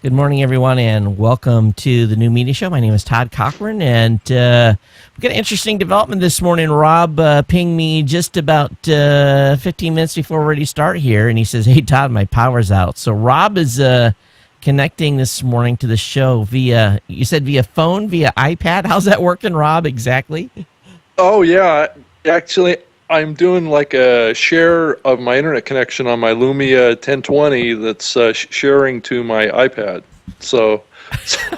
Good morning, everyone, and welcome to the new media show. My name is Todd Cochran, and we've got an interesting development this morning. Rob pinged me just about 15 minutes before we're ready to start here, and he says, "Hey, Todd, my power's out." So Rob is connecting this morning to the show via, you said via phone, via iPad? How's that working, Rob, exactly? Oh, yeah. Actually, I'm doing like a share of my internet connection on my Lumia 1020 that's sharing to my iPad. So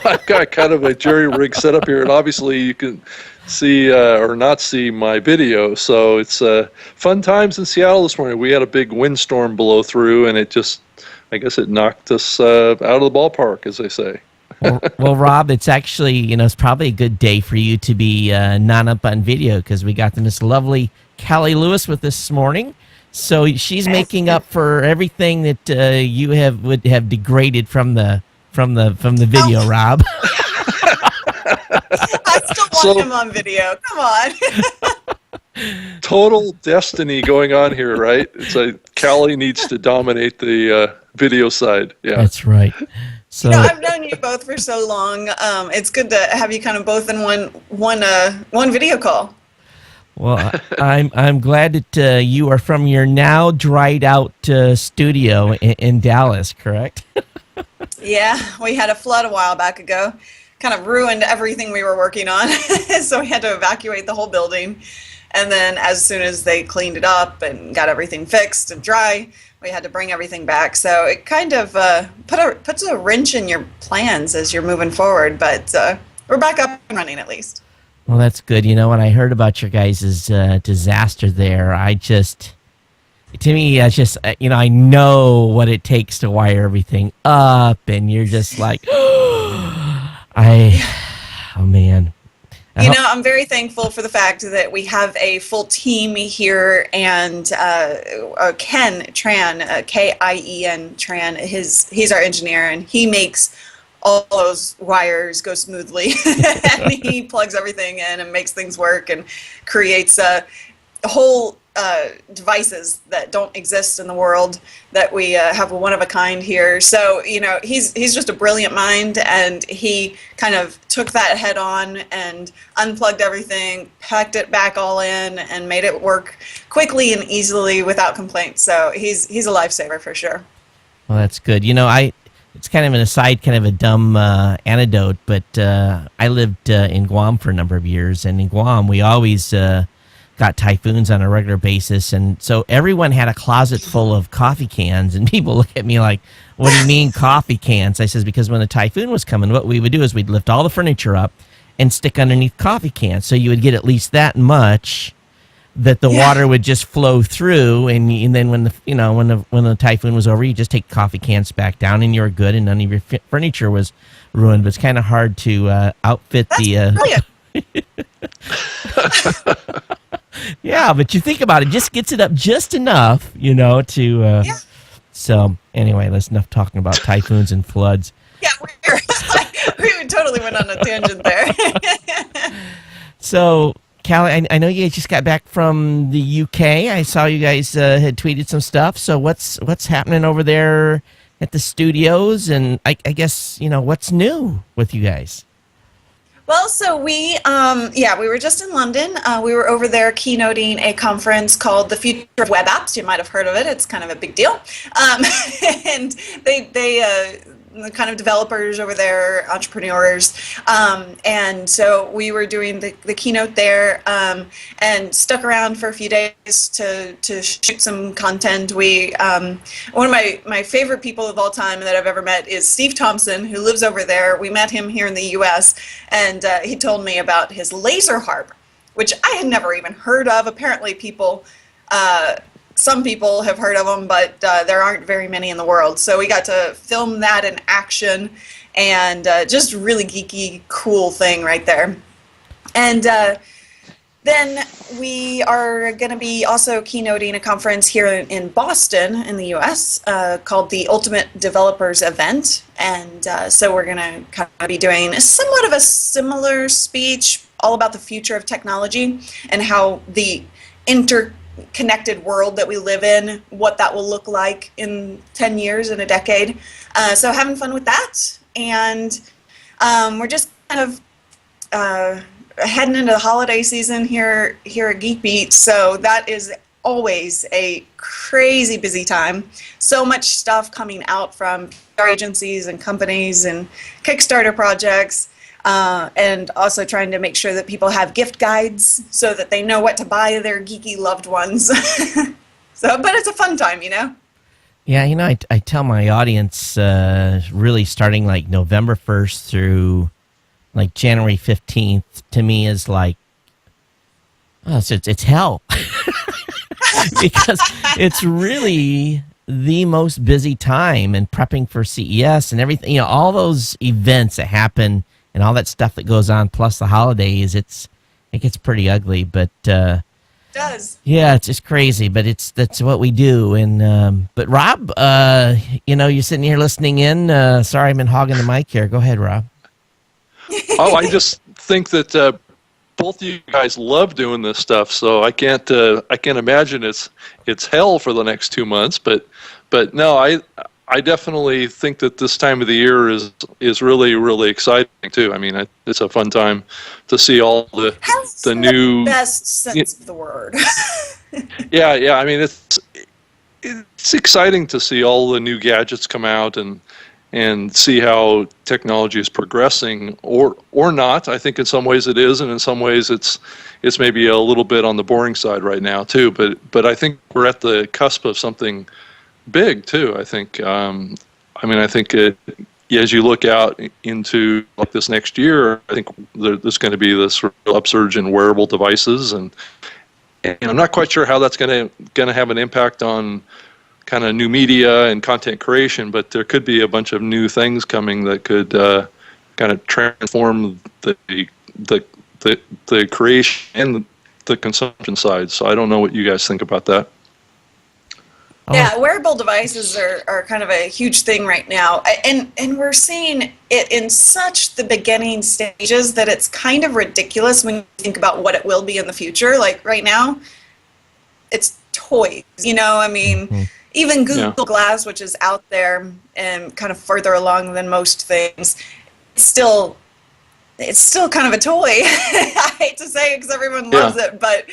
I've got kind of a jerry-rig setup here, and obviously you can see or not see my video. So it's fun times in Seattle this morning. We had a big windstorm blow through, and I guess it knocked us out of the ballpark, as they say. Well, Rob, it's actually, it's probably a good day for you to be not up on video because we got this lovely Cali Lewis with us this morning. So she's making up for everything that you would have degraded from the video, Rob. I still want him on video. Come on. Total destiny going on here, right? It's like Callie needs to dominate the video side. Yeah, that's right. So I've known you both for so long. It's good to have you kind of both in one video call. Well, I'm glad that you are from your now dried out studio in Dallas, correct? Yeah, we had a flood a while back ago. Kind of ruined everything we were working on, so we had to evacuate the whole building. And then as soon as they cleaned it up and got everything fixed and dry, we had to bring everything back. So it kind of puts a wrench in your plans as you're moving forward. But we're back up and running at least. Well, that's good. When I heard about your guys' disaster there, I know what it takes to wire everything up, and you're just like, oh man. I'm very thankful for the fact that we have a full team here, and Ken Tran, K-I-E-N Tran, he's our engineer, and he makes all those wires go smoothly. And he plugs everything in and makes things work and creates whole devices that don't exist in the world that we have a one of a kind here. So, he's just a brilliant mind, and he kind of took that head on and unplugged everything, packed it back all in, and made it work quickly and easily without complaint. So he's a lifesaver for sure. Well, that's good. It's kind of an aside, kind of a dumb anecdote, but I lived in Guam for a number of years, and in Guam we always got typhoons on a regular basis, and so everyone had a closet full of coffee cans, and people look at me like, what do you mean coffee cans? I says, because when a typhoon was coming, what we would do is we'd lift all the furniture up and stick underneath coffee cans, so you would get at least that much that the water would just flow through, and then when the typhoon was over, you just take coffee cans back down, and you were good, and none of your furniture was ruined. But it's kind of hard to outfit Brilliant. Yeah, but you think about it, just gets it up just enough, to. So anyway, that's enough talking about typhoons and floods. Yeah, we totally went on a tangent there. So, Callie, I know you guys just got back from the UK. I saw you guys had tweeted some stuff. So what's happening over there at the studios? And I guess, what's new with you guys? Well, so we were just in London. We were over there keynoting a conference called The Future of Web Apps. You might have heard of it. It's kind of a big deal. And they the kind of developers over there, entrepreneurs. And so we were doing the keynote there and stuck around for a few days to shoot some content. We one of my favorite people of all time that I've ever met is Steve Thompson, who lives over there. We met him here in the U.S., and he told me about his laser harp, which I had never even heard of. Apparently some people have heard of them, but there aren't very many in the world. So we got to film that in action, and just really geeky, cool thing right there. And then we are going to be also keynoting a conference here in Boston in the U.S. Called the Ultimate Developers Event. And so we're going to kind of be doing somewhat of a similar speech all about the future of technology and how the connected world that we live in, what that will look like in 10 years, in a decade. So having fun with that. And we're just kind of heading into the holiday season here at Geek Beat. So that is always a crazy busy time. So much stuff coming out from PR agencies and companies and Kickstarter projects. And also trying to make sure that people have gift guides so that they know what to buy their geeky loved ones. But it's a fun time, Yeah, I tell my audience really starting like November 1st through like January 15th to me is like, it's hell. Because it's really the most busy time, and prepping for CES and everything, all those events that happen and all that stuff that goes on, plus the holidays, it gets pretty ugly. But it does. Yeah, it's just crazy, but that's what we do. And but Rob, you're sitting here listening in. Sorry, I've been hogging the mic here. Go ahead, Rob. Oh, I just think that both of you guys love doing this stuff, so I can't imagine it's hell for the next 2 months. But no, I definitely think that this time of the year is really, really exciting too. I mean, it's a fun time to see all the new, best sense of the word. yeah. I mean, it's exciting to see all the new gadgets come out and see how technology is progressing or not. I think in some ways it is, and in some ways it's maybe a little bit on the boring side right now too. But I think we're at the cusp of something big too. I think. I think as you look out into like this next year, I think there's going to be this real upsurge in wearable devices, and I'm not quite sure how that's going to have an impact on kind of new media and content creation, but there could be a bunch of new things coming that could kind of transform the creation and the consumption side. So I don't know what you guys think about that. Yeah, wearable devices are kind of a huge thing right now, and we're seeing it in such the beginning stages that it's kind of ridiculous when you think about what it will be in the future. Like right now, it's toys, Even Google Glass, which is out there and kind of further along than most things, it's still kind of a toy. I hate to say it because everyone loves it, but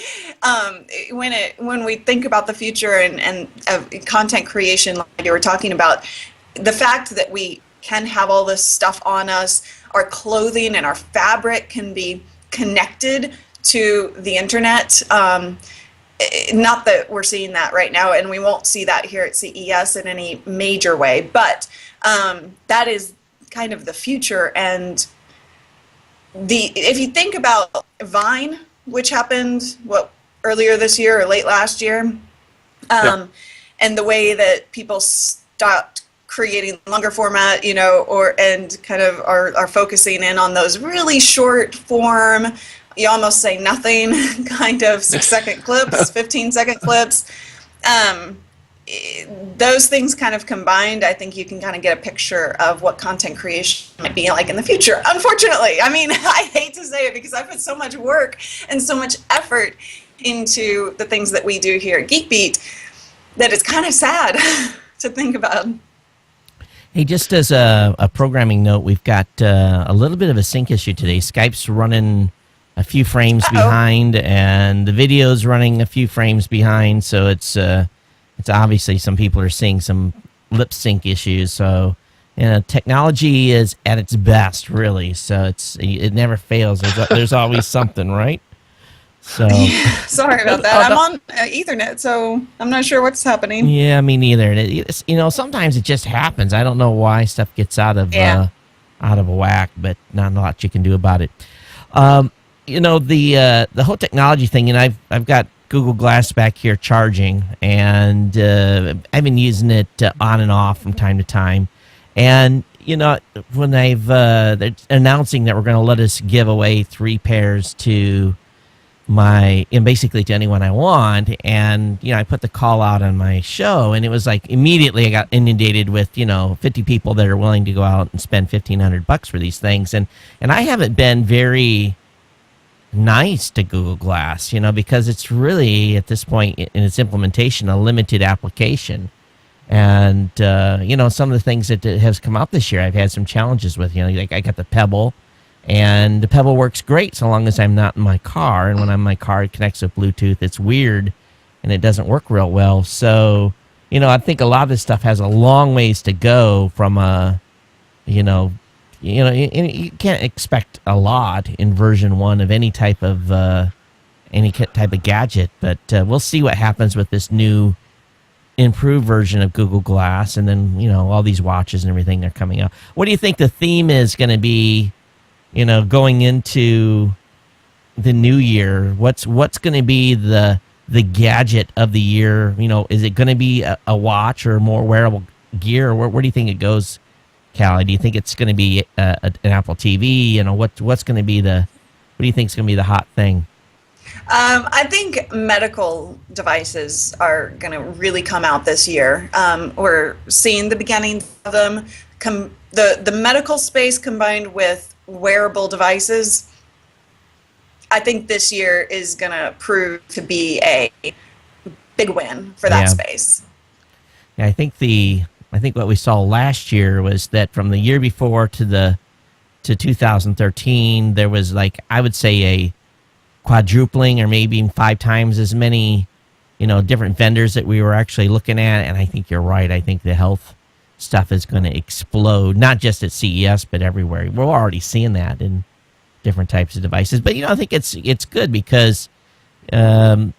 when we think about the future and content creation, like you were talking about, the fact that we can have all this stuff on us, our clothing and our fabric can be connected to the internet. Not that we're seeing that right now, and we won't see that here at CES in any major way, but that is kind of the future. And if you think about Vine, which happened earlier this year or late last year, and the way that people stopped creating longer format, and kind of are focusing in on those really short form, you almost say nothing kind of 6-second clips, 15-second clips. Those things kind of combined, I think you can kind of get a picture of what content creation might be like in the future. Unfortunately, I hate to say it because I put so much work and so much effort into the things that we do here at Geek Beat that it's kind of sad to think about. Hey, just as a programming note, we've got a little bit of a sync issue today. Skype's running a few frames behind, and the video's running a few frames behind, so it's obviously some people are seeing some lip sync issues. So technology is at its best, really. So it never fails. There's always something, right? So sorry about that. I'm on Ethernet, so I'm not sure what's happening. Yeah, me neither. Sometimes it just happens. I don't know why stuff gets out of whack, but not a lot you can do about it. The whole technology thing, and I've got Google Glass back here charging, and I've been using it on and off from time to time. And when they're announcing that we're going to let us give away 3 pairs to basically to anyone I want, and I put the call out on my show, and it was like immediately I got inundated with 50 people that are willing to go out and spend $1,500 for these things, and I haven't been very nice to Google Glass, because it's really at this point in its implementation a limited application. And some of the things that has come out this year, I've had some challenges with. Like I got the Pebble, and the Pebble works great so long as I'm not in my car. And when I'm in my car, it connects with Bluetooth. It's weird, and it doesn't work real well. So, I think a lot of this stuff has a long ways to go from you can't expect a lot in version 1 of any type of gadget. But we'll see what happens with this new improved version of Google Glass, and then all these watches and everything are coming out. What do you think the theme is going to be? Going into the new year, what's going to be the gadget of the year? Is it going to be a watch or more wearable gear? Where do you think it goes, Callie? Do you think it's going to be an Apple TV? What's going to be what do you think is going to be the hot thing? I think medical devices are going to really come out this year. We're seeing the beginning of them. The medical space combined with wearable devices, I think this year is going to prove to be a big win for that space. Yeah, I think what we saw last year was that from the year before to 2013, there was I would say a quadrupling or maybe even 5 times as many, different vendors that we were actually looking at. And I think you're right. I think the health stuff is going to explode, not just at CES, but everywhere. We're already seeing that in different types of devices. But, I think it's good because, the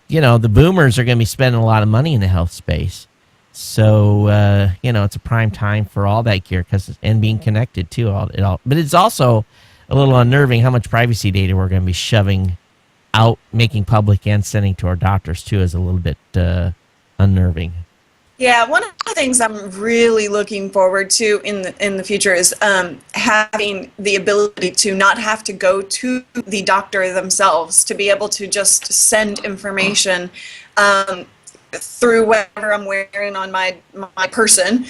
boomers are going to be spending a lot of money in the health space. So, it's a prime time for all that gear and being connected to it all. But it's also a little unnerving how much privacy data we're going to be shoving out, making public and sending to our doctors too, is a little bit unnerving. Yeah, one of the things I'm really looking forward to in the future is having the ability to not have to go to the doctor themselves, to be able to just send information through whatever I'm wearing on my person.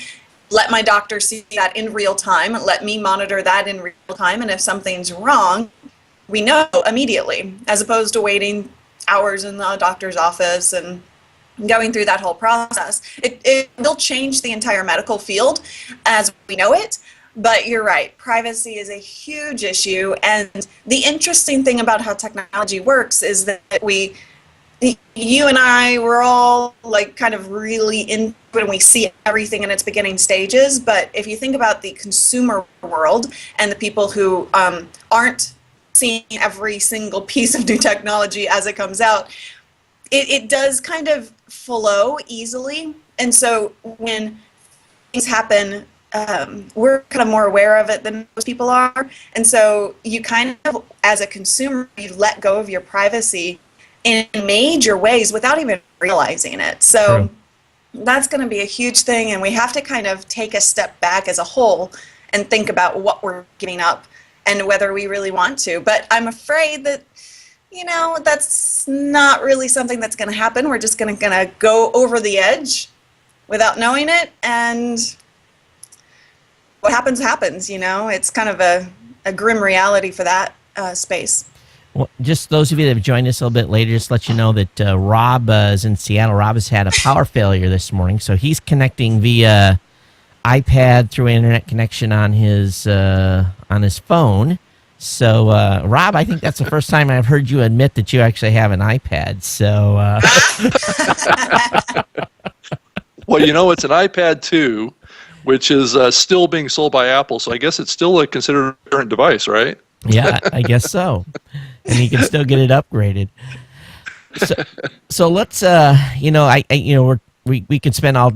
Let my doctor see that in real time. Let me monitor that in real time, and if something's wrong, we know immediately, as opposed to waiting hours in the doctor's office and going through that whole process. It'll change the entire medical field as we know it, but you're right, privacy is a huge issue. And the interesting thing about how technology works is that you and I, we're all kind of really into it, and we see everything in its beginning stages. But if you think about the consumer world and the people who aren't seeing every single piece of new technology as it comes out, it does kind of flow easily. And so when things happen, we're kind of more aware of it than most people are. And so you kind of, as a consumer, you let go of your privacy in major ways without even realizing it. So that's going to be a huge thing. And we have to kind of take a step back as a whole and think about what we're giving up and whether we really want to. But I'm afraid that, that's not really something that's going to happen. We're just going to go over the edge without knowing it. And what happens, happens, It's kind of a grim reality for that space. Well, just those of you that have joined us a little bit later, just let you know that Rob is in Seattle. Rob has had a power failure this morning, so he's connecting via iPad through an internet connection on his phone. So, Rob, I think that's the first time I've heard you admit that you actually have an iPad. So, well, it's an iPad 2, which is still being sold by Apple. So I guess it's still considered a current device, right? Yeah, I guess so. And you can still get it upgraded. So let's, we can spend all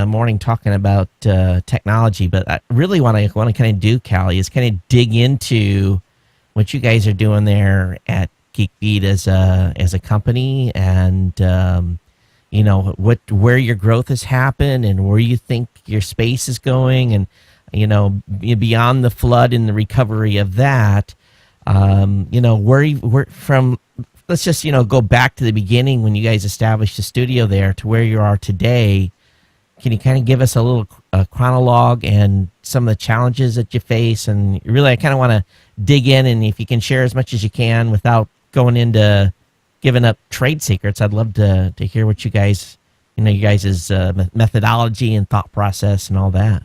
morning talking about technology, but I really want to kind of do, Callie, is kind of dig into what you guys are doing there at GeekBeat as a company, and where your growth has happened and where you think your space is going, and beyond the flood and the recovery of that, where from. Let's just go back to the beginning when you guys established the studio there to where you are today. Can you kind of give us a little chronologue and some of the challenges that you face? And really, I kind of want to dig in, and if you can share as much as you can without going into giving up trade secrets, I'd love to hear what you guys, your guys' methodology and thought process and all that.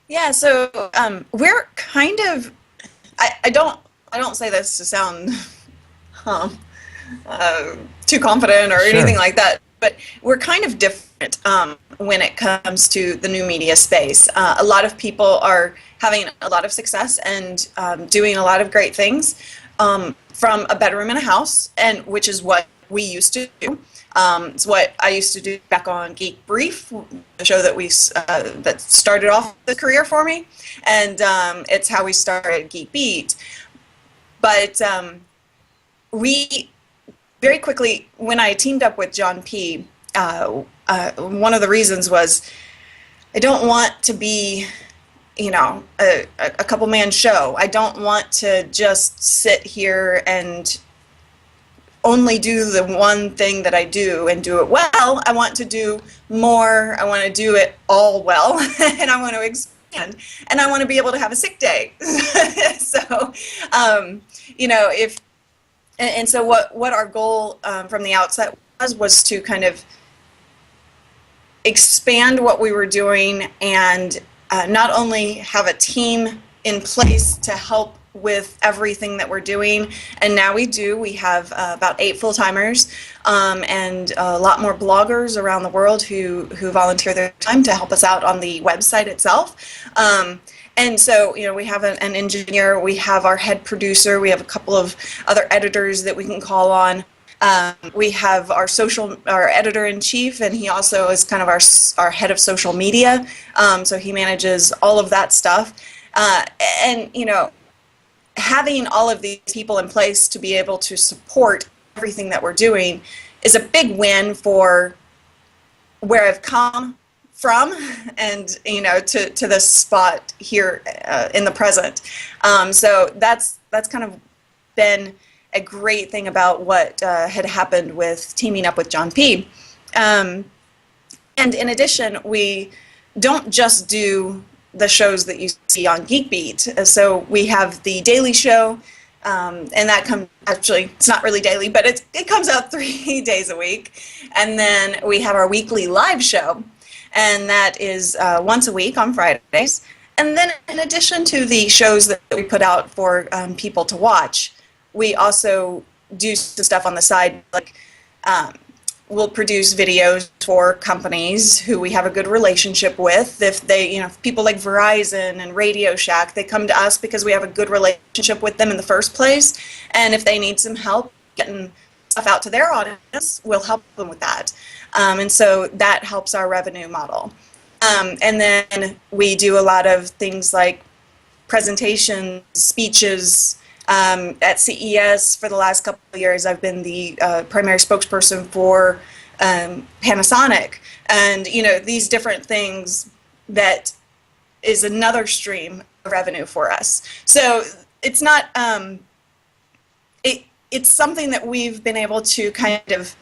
Yeah, so we're kind of, I don't say this to sound too confident or Sure. anything like that, but we're kind of different when it comes to the new media space. A lot of people are having a lot of success and doing a lot of great things from a bedroom in a house, and which is what we used to do. It's what I used to do back on Geek Brief, the show that that started off the career for me, and it's how we started Geek Beat. But we very quickly, when I teamed up with John P., one of the reasons was I don't want to be, a couple-man show. I don't want to just sit here and only do the one thing that I do and do it well. I want to do more. I want to do it all well, and I want to expand, and I want to be able to have a sick day. So, so what our goal from the outset was to kind of expand what we were doing and not only have a team in place to help with everything that we're doing, and now we have about 8 full-timers and a lot more bloggers around the world who volunteer their time to help us out on the website itself. And so, we have an engineer, we have our head producer, we have a couple of other editors that we can call on. We have our editor-in-chief, and he also is kind of our head of social media. So he manages all of that stuff. Having all of these people in place to be able to support everything that we're doing is a big win for where I've come from and, to this spot here in the present. So that's kind of been a great thing about what had happened with teaming up with John P. And in addition, we don't just do the shows that you see on Geek Beat. So we have the daily show, and that comes, actually, it's not really daily, but it comes out 3 days a week. And then we have our weekly live show, and that is once a week on Fridays. And then in addition to the shows that we put out for people to watch, we also do some stuff on the side, like we'll produce videos for companies who we have a good relationship with. If they, people like Verizon and Radio Shack, they come to us because we have a good relationship with them in the first place. And if they need some help getting stuff out to their audience, we'll help them with that. And so that helps our revenue model. And then we do a lot of things like presentations, speeches. At CES for the last couple of years, I've been the primary spokesperson for Panasonic, and these different things that is another stream of revenue for us. So it's not it's something that we've been able to kind of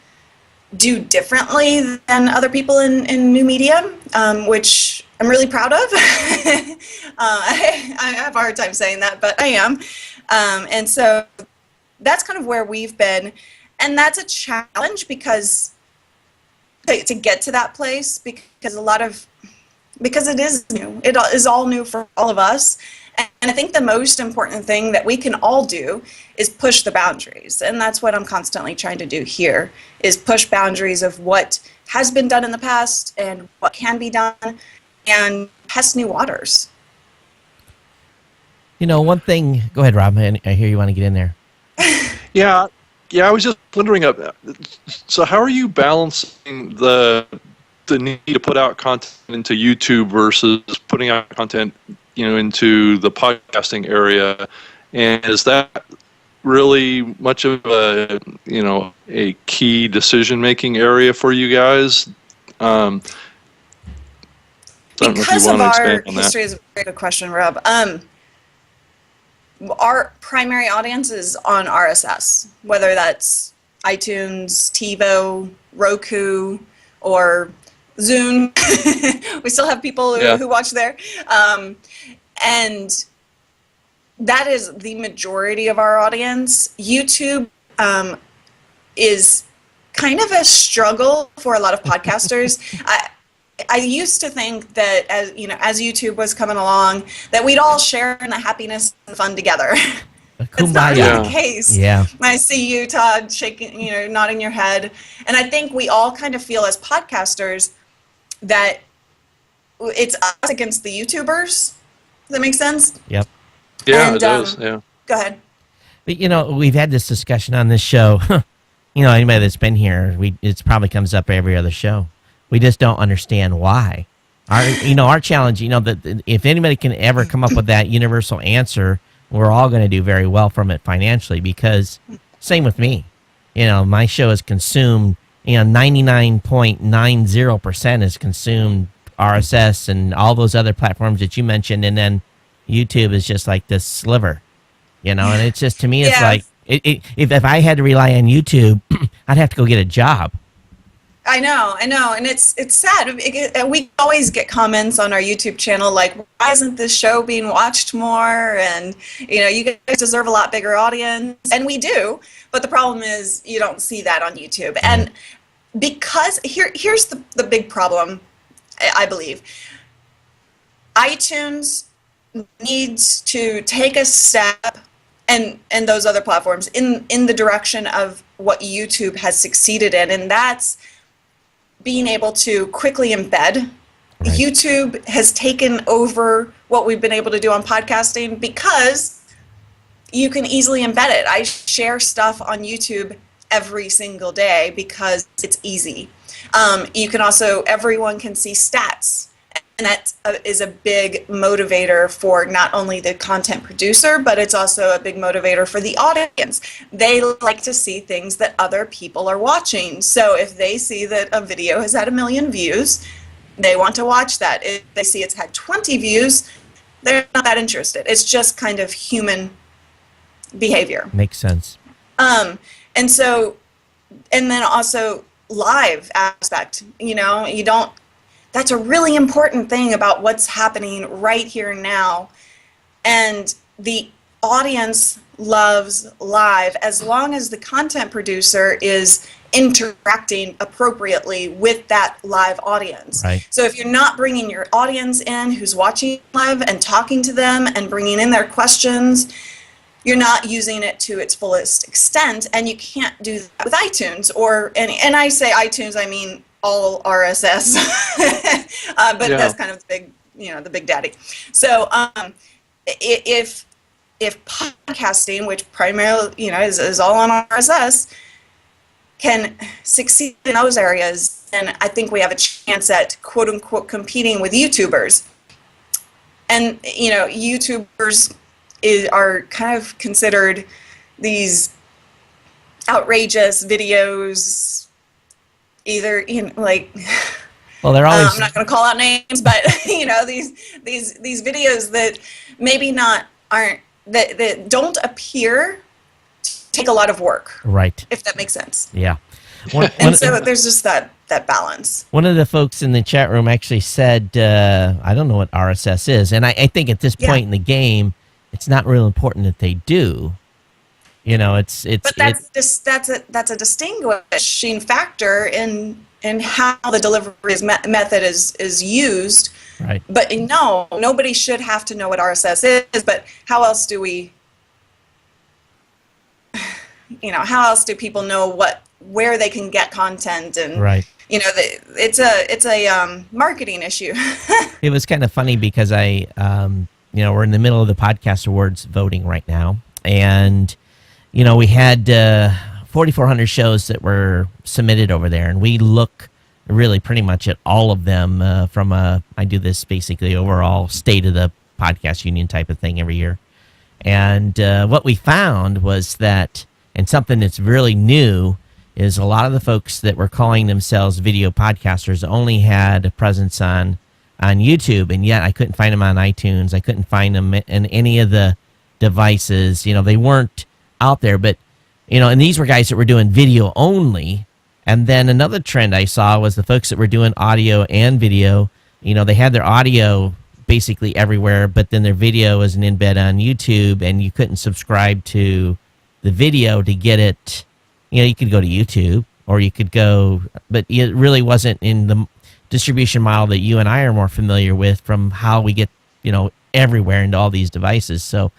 do differently than other people in new media, which I'm really proud of. I have a hard time saying that, but I am. And so that's kind of where we've been. And that's a challenge because to get to that place, because it is new. It is all new for all of us. And I think the most important thing that we can all do is push the boundaries. And that's what I'm constantly trying to do here, is push boundaries of what has been done in the past and what can be done and test new waters. One thing, go ahead, Rob. I hear you want to get in there. Yeah, I was just wondering, so how are you balancing the need to put out content into YouTube versus putting out content, into the podcasting area? And is that really much of a key decision-making area for you guys? I don't know if you want to expand on that. History is a very good question, Rob. Our primary audience is on RSS, whether that's iTunes, TiVo, Roku, or Zune. We still have people who watch there. And that is the majority of our audience. YouTube is kind of a struggle for a lot of podcasters. I used to think that as YouTube was coming along, that we'd all share in the happiness and fun together. That's not really the case. Yeah. I see you, Todd, shaking, nodding your head. And I think we all kind of feel as podcasters that it's us against the YouTubers. Does that make sense? Yep. Yeah, it does. Yeah. Go ahead. But, we've had this discussion on this show. Anybody that's been here, it probably comes up every other show. We just don't understand why. Our challenge, that if anybody can ever come up with that universal answer, we're all going to do very well from it financially, because same with me. My show is consumed, 99.90% is consumed RSS and all those other platforms that you mentioned. And then YouTube is just like this sliver, and it's just, to me, it's like, if I had to rely on YouTube, I'd have to go get a job. I know, and it's sad. We always get comments on our YouTube channel like, "Why isn't this show being watched more?" And you guys deserve a lot bigger audience, and we do. But the problem is you don't see that on YouTube, and because here's the big problem, I believe. iTunes needs to take a step, and those other platforms in the direction of what YouTube has succeeded in, and that's being able to quickly embed. Right. YouTube has taken over what we've been able to do on podcasting because you can easily embed it. I share stuff on YouTube every single day because it's easy. You can also, everyone can see stats. And that is a big motivator for not only the content producer, but it's also a big motivator for the audience. They like to see things that other people are watching. So if they see that a video has had 1 million views, they want to watch that. If they see it's had 20 views, they're not that interested. It's just kind of human behavior. Makes sense. And then also live aspect, that's a really important thing about what's happening right here and now. And the audience loves live as long as the content producer is interacting appropriately with that live audience. Right. So if you're not bringing your audience in who's watching live and talking to them and bringing in their questions, you're not using it to its fullest extent, and you can't do that with iTunes and I say iTunes, I mean all RSS, but that's kind of the big, the big daddy. So if podcasting, which primarily is all on RSS, can succeed in those areas, then I think we have a chance at quote unquote competing with YouTubers. And YouTubers are kind of considered these outrageous videos. Either well, they're always. I'm not going to call out names, but these videos that maybe aren't that don't appear to take a lot of work. Right. If that makes sense. Yeah. So there's just that balance. One of the folks in the chat room actually said, "I don't know what RSS is," and I think at this point in the game, it's not real important that they do. But that's a distinguishing factor in how the delivery method is used. Right. But no, nobody should have to know what RSS is. But how else do how else do people know where they can get content? And right. It's a marketing issue. It was kind of funny because we're in the middle of the Podcast Awards voting right now, and we had 4,400 shows that were submitted over there, and we look really pretty much at all of them I do this basically overall state of the podcast union type of thing every year. And what we found was that, and something that's really new, is a lot of the folks that were calling themselves video podcasters only had a presence on YouTube, and yet I couldn't find them on iTunes. I couldn't find them in any of the devices. They weren't out there, but and these were guys that were doing video only. And then another trend I saw was the folks that were doing audio and video. They had their audio basically everywhere, but then their video was an embed on YouTube, and you couldn't subscribe to the video to get it. You know, you could go to YouTube, or you could go, but it really wasn't in the distribution model that you and I are more familiar with from how we get, you know, everywhere into all these devices. So,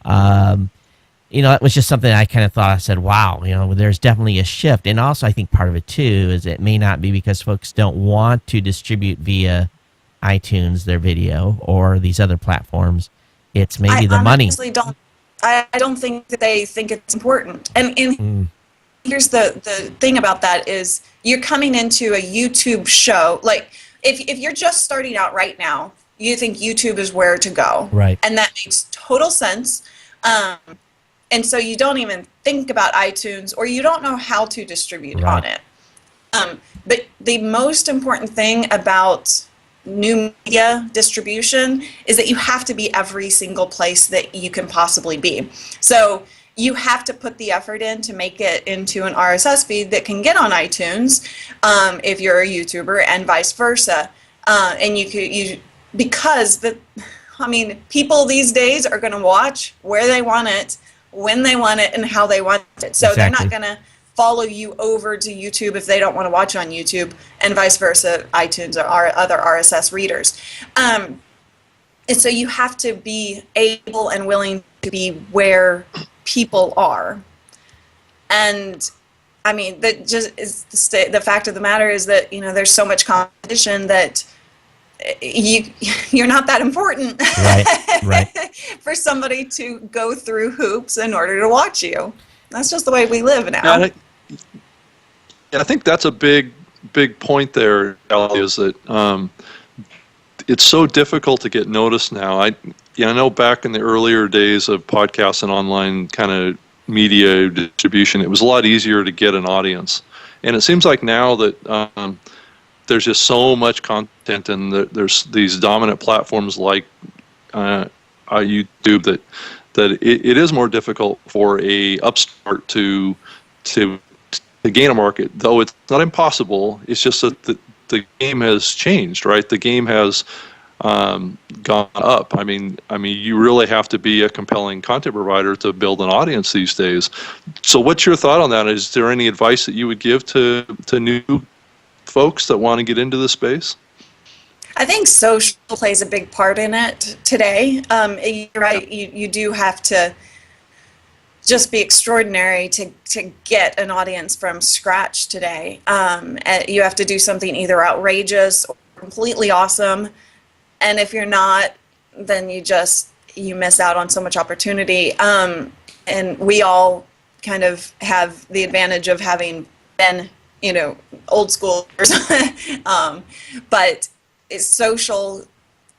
you know, it was just something I kind of thought, I said, wow, you know, there's definitely a shift. And also I think part of it too is it may not be because folks don't want to distribute via iTunes their video or these other platforms. It's maybe the money. I don't think that they think it's important. And here's the thing about that is you're coming into a YouTube show. Like if you're just starting out right now, you think YouTube is where to go. Right. And that makes total sense. And so you don't even think about iTunes, or you don't know how to distribute on it. But the most important thing about new media distribution is that you have to be every single place that you can possibly be. So you have to put the effort in to make it into an RSS feed that can get on iTunes if you're a YouTuber, and vice versa. And because people these days are going to watch where they want it, when they want it, and how they want it. So They're not going to follow you over to YouTube if they don't want to watch on YouTube, and vice versa, iTunes or other RSS readers. And so you have to be able and willing to be where people are. And I mean, that just is the fact of the matter is that, you know, there's so much competition that you're not that important right. for somebody to go through hoops in order to watch you. That's just the way we live now. And I think that's a big point there, Cali, is that it's so difficult to get noticed now. I know back in the earlier days of podcasts and online kind of media distribution, it was a lot easier to get an audience. And it seems like now that there's just so much content, and there's these dominant platforms like YouTube that it is more difficult for a upstart to gain a market. Though it's not impossible, it's just that the game has changed, right? The game has gone up. I mean, you really have to be a compelling content provider to build an audience these days. So, what's your thought on that? Is there any advice that you would give to new folks that want to get into the space? I think social plays a big part in it today. You're right. You do have to just be extraordinary to get an audience from scratch today. You have to do something either outrageous or completely awesome. And if you're not, then you miss out on so much opportunity. And we all kind of have the advantage of having been, you know, old schoolers. But social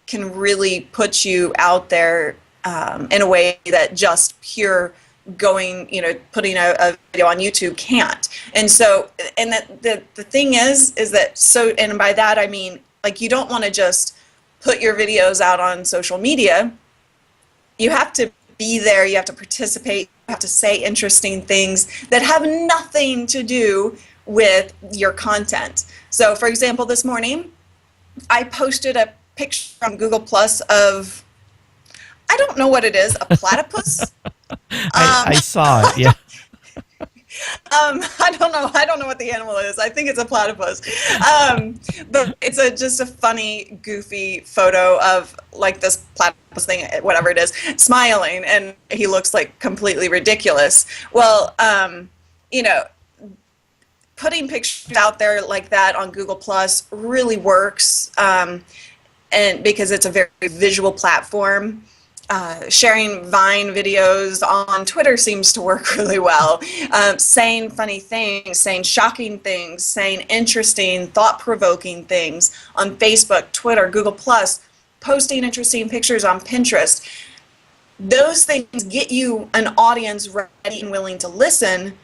can really put you out there in a way that just pure going, you know, putting a video on YouTube can't. And so, and the thing is that, so, and by that I mean, like, you don't want to just put your videos out on social media. You have to be there, you have to participate, you have to say interesting things that have nothing to do with your content. So, for example, this morning, I posted a picture from Google Plus of, I don't know what it is, a platypus? I saw it, yeah. I don't know what the animal is. I think it's a platypus. But it's just a funny, goofy photo of like this platypus thing, whatever it is, smiling, and he looks like completely ridiculous. Well, you know, putting pictures out there like that on Google Plus really works, and because it's a very visual platform. Sharing Vine videos on Twitter seems to work really well. Saying funny things, saying shocking things, saying interesting, thought-provoking things on Facebook, Twitter, Google+, posting interesting pictures on Pinterest. Those things get you an audience ready and willing to listen,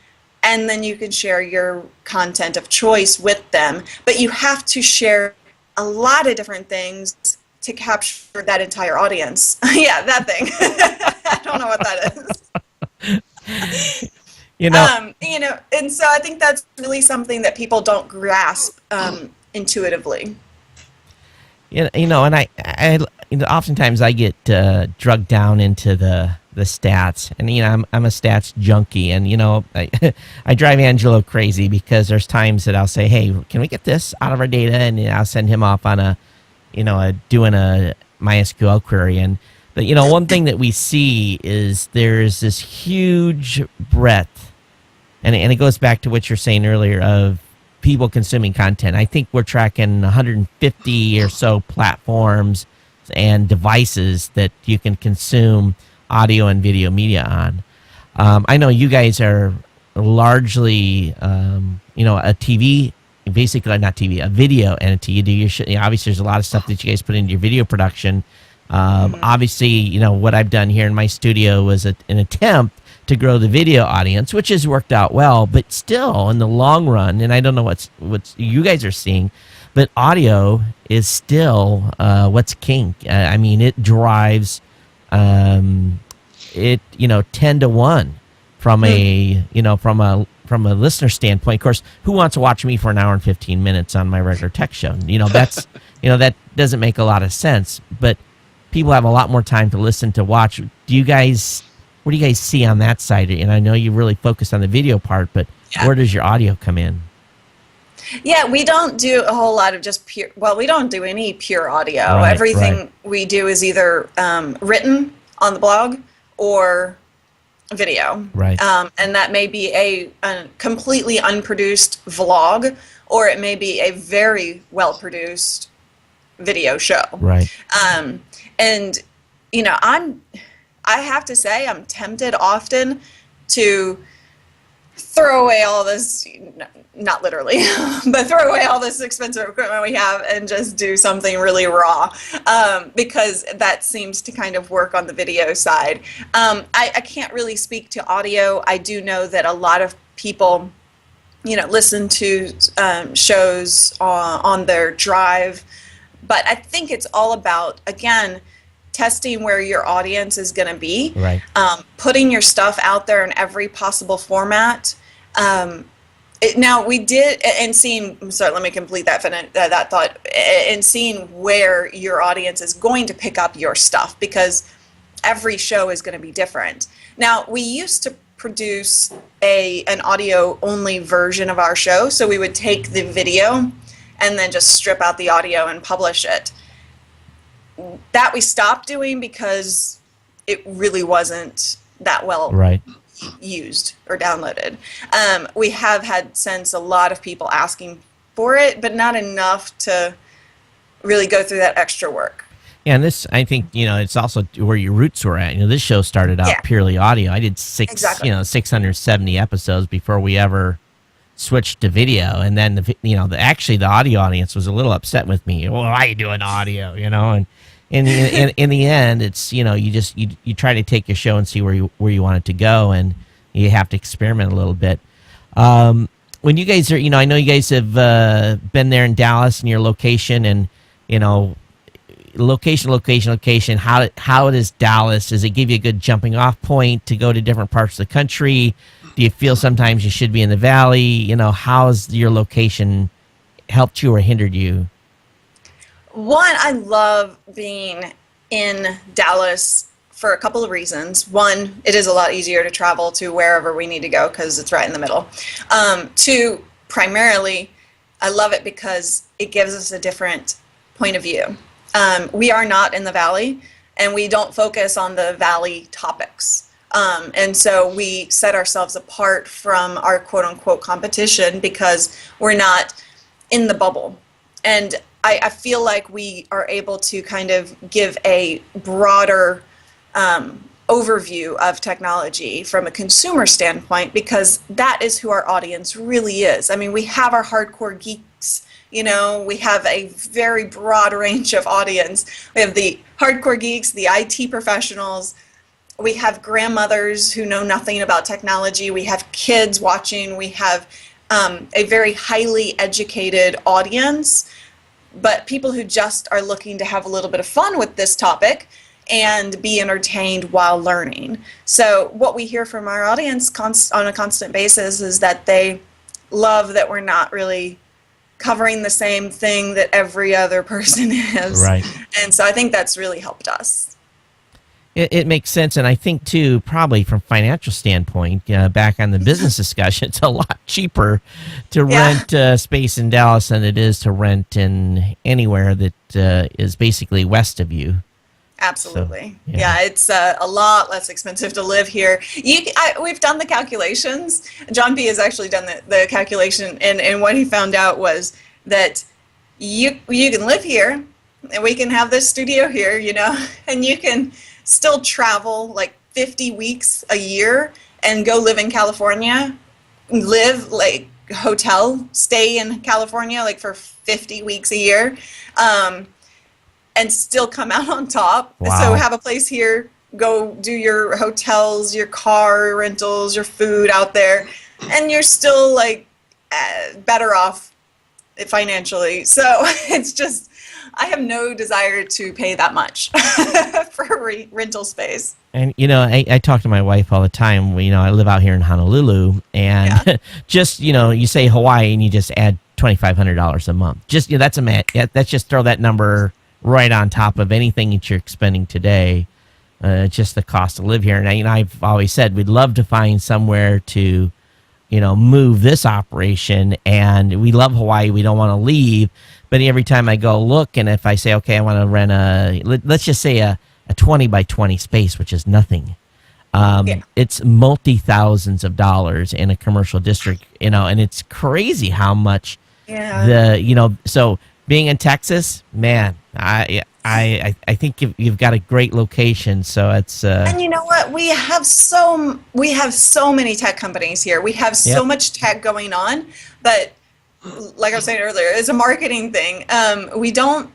and then you can share your content of choice with them. But you have to share a lot of different things to capture that entire audience. Yeah, that thing. I don't know what that is. You know, and so I think that's really something that people don't grasp intuitively. And oftentimes I get drugged down into the stats, and I'm a stats junkie, and I drive Angelo crazy because there's times that I'll say, hey, can we get this out of our data, and I'll send him off on doing a MySQL query, and but one thing that we see is there's this huge breadth, and it goes back to what you're saying earlier of people consuming content. I think we're tracking 150 or so platforms and devices that you can consume audio and video media on. I know you guys are largely, a TV, basically not TV, a video entity. You do your obviously, there's a lot of stuff that you guys put into your video production. Obviously, what I've done here in my studio was an attempt to grow the video audience, which has worked out well, but still in the long run, and I don't know what you guys are seeing, but audio is still what's king. I mean, it drives it 10-1 from from a listener standpoint. Of course, who wants to watch me for an hour and 15 minutes on my regular tech show? That's that doesn't make a lot of sense, but people have a lot more time to listen to watch. What do you guys see on that side? And I know you really focus on the video part, but where does your audio come in? Yeah, we don't do a whole lot of just pure, we don't do any pure audio. Right, Everything we do is either written on the blog or video. Right. And that may be a completely unproduced vlog, or it may be a very well-produced video show. Right. And, I have to say I'm tempted often to throw away all this, not literally, but throw away all this expensive equipment we have and just do something really raw, because that seems to kind of work on the video side. I can't really speak to audio. I do know that a lot of people, listen to shows on their drive, but I think it's all about, again, testing where your audience is going to be, right. Putting your stuff out there in every possible format. Now we did, and seeing, sorry, let me complete that thought, and seeing where your audience is going to pick up your stuff, because every show is going to be different. Now, we used to produce an audio only version of our show, so we would take the video and then just strip out the audio and publish it. That we stopped doing because it really wasn't that well used or downloaded. We have had since a lot of people asking for it, but not enough to really go through that extra work. Yeah, and this, I think, it's also where your roots were at. This show started out purely audio. I did 670 episodes before we ever switched to video, and then actually the audio audience was a little upset with me. Well, why are you doing audio? And in the end, it's you try to take your show and see where you want it to go, and you have to experiment a little bit. When you guys are, I know you guys have been there in Dallas in your location, and location. How does Dallas? Does it give you a good jumping off point to go to different parts of the country? Do you feel sometimes you should be in the valley? How's your location helped you or hindered you? One, I love being in Dallas for a couple of reasons. One, it is a lot easier to travel to wherever we need to go because it's right in the middle. Two, primarily, I love it because it gives us a different point of view. We are not in the valley, and we don't focus on the valley topics. And so we set ourselves apart from our quote-unquote competition because we're not in the bubble. And I feel like we are able to kind of give a broader overview of technology from a consumer standpoint, because that is who our audience really is. I mean, we have our hardcore geeks, we have a very broad range of audience. We have the hardcore geeks, the IT professionals, we have grandmothers who know nothing about technology, we have kids watching, we have a very highly educated audience, but people who just are looking to have a little bit of fun with this topic and be entertained while learning. So what we hear from our audience on a constant basis is that they love that we're not really covering the same thing that every other person is. Right. And so I think that's really helped us. It makes sense, and I think too, probably from financial standpoint, back on the business discussion, it's a lot cheaper to rent space in Dallas than it is to rent in anywhere that is basically west of you. Absolutely. So, yeah, it's a lot less expensive to live here. We've done the calculations. John B. has actually done the calculation, and what he found out was that you can live here, and we can have this studio here, and you can still travel like 50 weeks a year and go live in California, live like hotel, stay in California like for 50 weeks a year. And still come out on top. Wow. So have a place here, go do your hotels, your car rentals, your food out there, and you're still like better off financially. So it's just, I have no desire to pay that much for rental space. And, I talk to my wife all the time. I live out here in Honolulu, and just, you say Hawaii and you just add $2,500 a month. Just, that's just throw that number right on top of anything that you're spending today. Just the cost to live here. And I've always said we'd love to find somewhere to, move this operation. And we love Hawaii. We don't want to leave. But every time I go look, and if I say, okay, I want to rent let's just say a 20 by 20 space, which is nothing. It's multi-thousands of dollars in a commercial district, and it's crazy how much so being in Texas, man, I think you've got a great location. So it's and you know what, we have so many tech companies here. We have so much tech going on, but like I was saying earlier, it's a marketing thing. We don't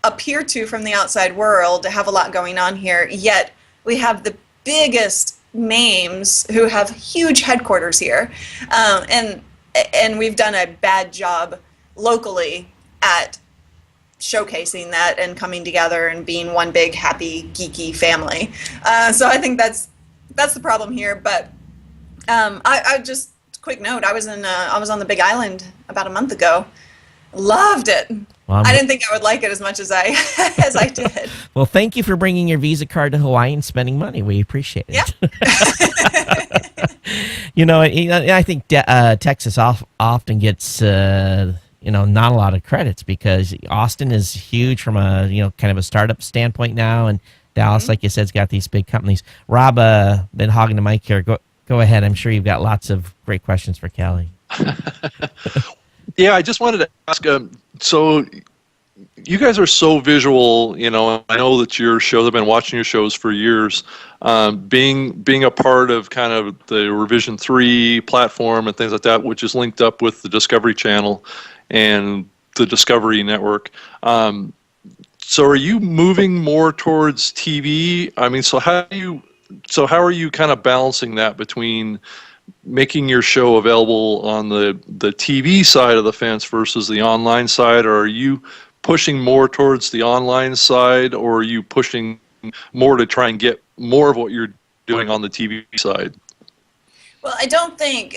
appear to, from the outside world, to have a lot going on here. Yet we have the biggest names who have huge headquarters here, and we've done a bad job locally at showcasing that and coming together and being one big happy geeky family. So I think that's the problem here. But I just quick note, I was on the Big Island about a month ago. Loved it. Well, I didn't think I would like it as much as I did. Well, thank you for bringing your Visa card to Hawaii and spending money. We appreciate it. Yeah. I think Texas often gets not a lot of credits because Austin is huge from a kind of a startup standpoint now, and Dallas, like you said, has got these big companies. Rob, been hogging the mic here. Go ahead. I'm sure you've got lots of great questions for Cali. Yeah, I just wanted to ask. So, you guys are so visual. I know that your show. I've been watching your shows for years. Being a part of kind of the Revision 3 platform and things like that, which is linked up with the Discovery Channel and the Discovery Network. So, are you moving more towards TV? I mean, so how are you kind of balancing that between making your show available on the TV side of the fence versus the online side? Or are you pushing more towards the online side, or are you pushing more to try and get more of what you're doing on the TV side? Well, I don't think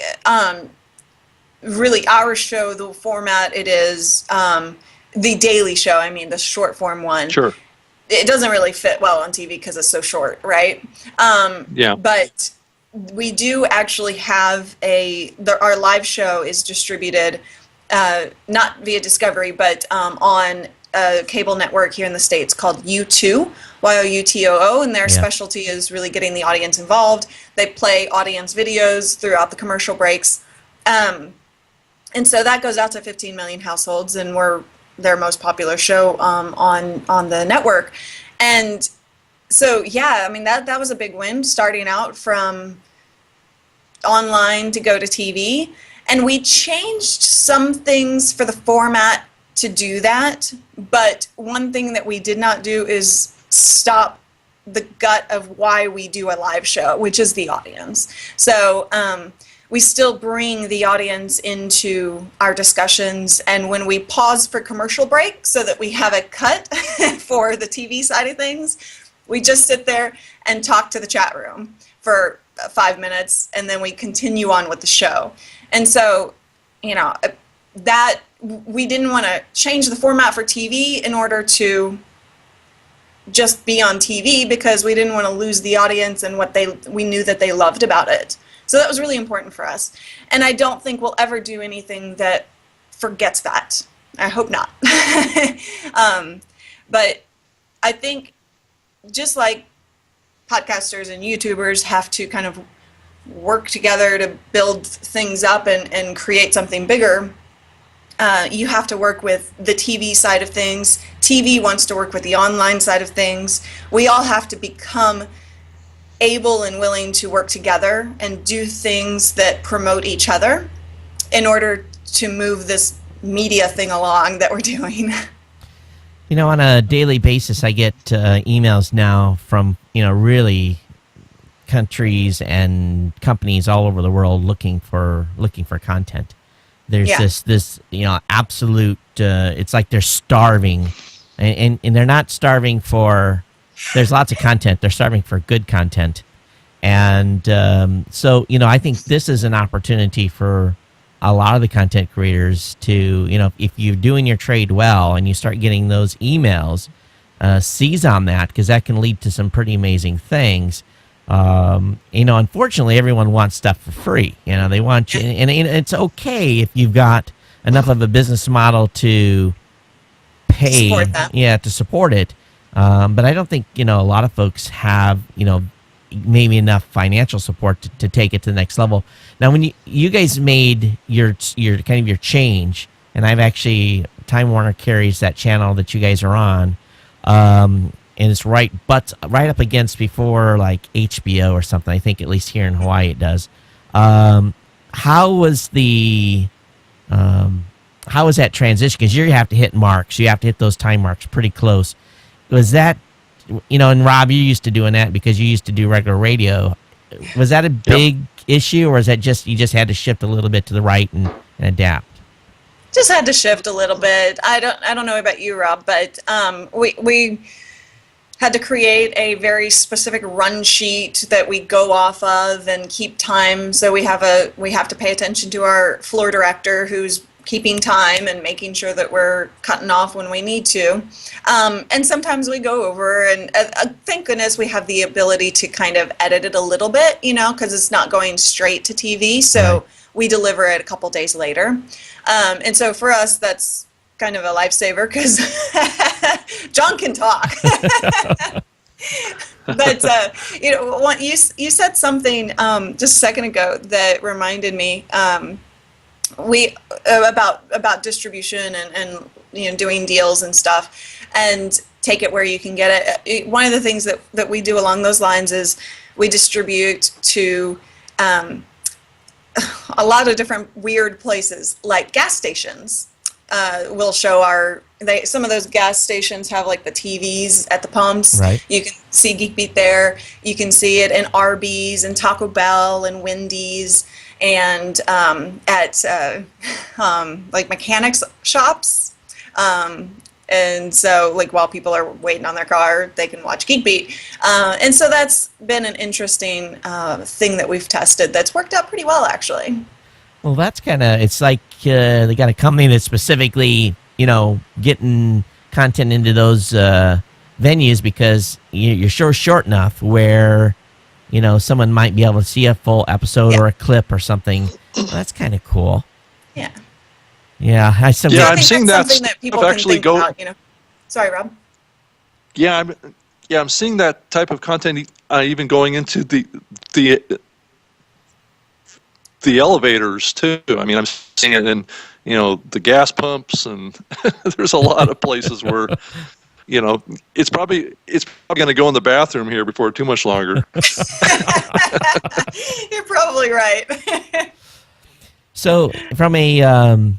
really our show, the format it is, the daily show, I mean the short form one. Sure. It doesn't really fit well on TV because it's so short, right? Yeah. But we do actually have our live show is distributed not via Discovery, but on a cable network here in the States called U2, YOUTOO, and their specialty is really getting the audience involved. They play audience videos throughout the commercial breaks. And so that goes out to 15 million households, and we're their most popular show on the network. And so, yeah, I mean, that was a big win, starting out from online to go to TV. And we changed some things for the format to do that. But one thing that we did not do is stop the gut of why we do a live show, which is the audience. So we still bring the audience into our discussions. And when we pause for commercial break so that we have a cut for the TV side of things, we just sit there and talk to the chat room for 5 minutes, and then we continue on with the show. And so, that we didn't want to change the format for TV in order to just be on TV, because we didn't want to lose the audience and what we knew that they loved about it. So that was really important for us. And I don't think we'll ever do anything that forgets that. I hope not. But I think just like podcasters and YouTubers have to kind of work together to build things up and create something bigger, you have to work with the TV side of things. TV wants to work with the online side of things. We all have to become able and willing to work together and do things that promote each other in order to move this media thing along that we're doing. You know, on a daily basis, I get emails now from, really countries and companies all over the world looking for content. There's this absolute, it's like they're starving, and they're not starving for, there's lots of content. They're starving for good content. And so, I think this is an opportunity for a lot of the content creators to, if you're doing your trade well and you start getting those emails, seize on that, because that can lead to some pretty amazing things. Unfortunately, everyone wants stuff for free. They want you, and it's okay if you've got enough of a business model to pay, to support it. But I don't think, a lot of folks have, maybe enough financial support to take it to the next level. Now, when you guys made your kind of your change, and I've actually, Time Warner carries that channel that you guys are on, and it's right up against before like HBO or something. I think at least here in Hawaii it does. How was that transition? Because you have to hit marks. You have to hit those time marks pretty close. Was that, and Rob, you used to doing that because you used to do regular radio. Was that a big issue, or is that just you just had to shift a little bit to the right and adapt? Just had to shift a little bit. I don't know about you, Rob, but we had to create a very specific run sheet that we go off of and keep time. So we have to pay attention to our floor director, who's keeping time and making sure that we're cutting off when we need to. And sometimes we go over, and thank goodness we have the ability to kind of edit it a little bit, because it's not going straight to TV. So right. We deliver it a couple days later. And so for us, that's kind of a lifesaver, because John can talk. But, you said something just a second ago that reminded me about distribution and doing deals and stuff, and take it where you can get it. One of the things that we do along those lines is we distribute to a lot of different weird places, like gas stations. We'll show some of those gas stations have like the TVs at the pumps. Right. You can see Geek Beat there. You can see it in Arby's and Taco Bell and Wendy's, and at like mechanics shops. And so, like, while people are waiting on their car, they can watch Geek Beat. And so that's been an interesting thing that we've tested that's worked out pretty well, actually. Well, that's it's like they got a company that's specifically, getting content into those venues, because you're short enough where, someone might be able to see a full episode or a clip or something. Well, that's kind of cool. Yeah. Yeah, I'm seeing that people actually go. About, Sorry, Rob. Yeah, I'm seeing that type of content even going into the elevators too. I mean, I'm seeing it in the gas pumps, and there's a lot of places where it's probably going to go in the bathroom here before too much longer. You're probably right. So, from a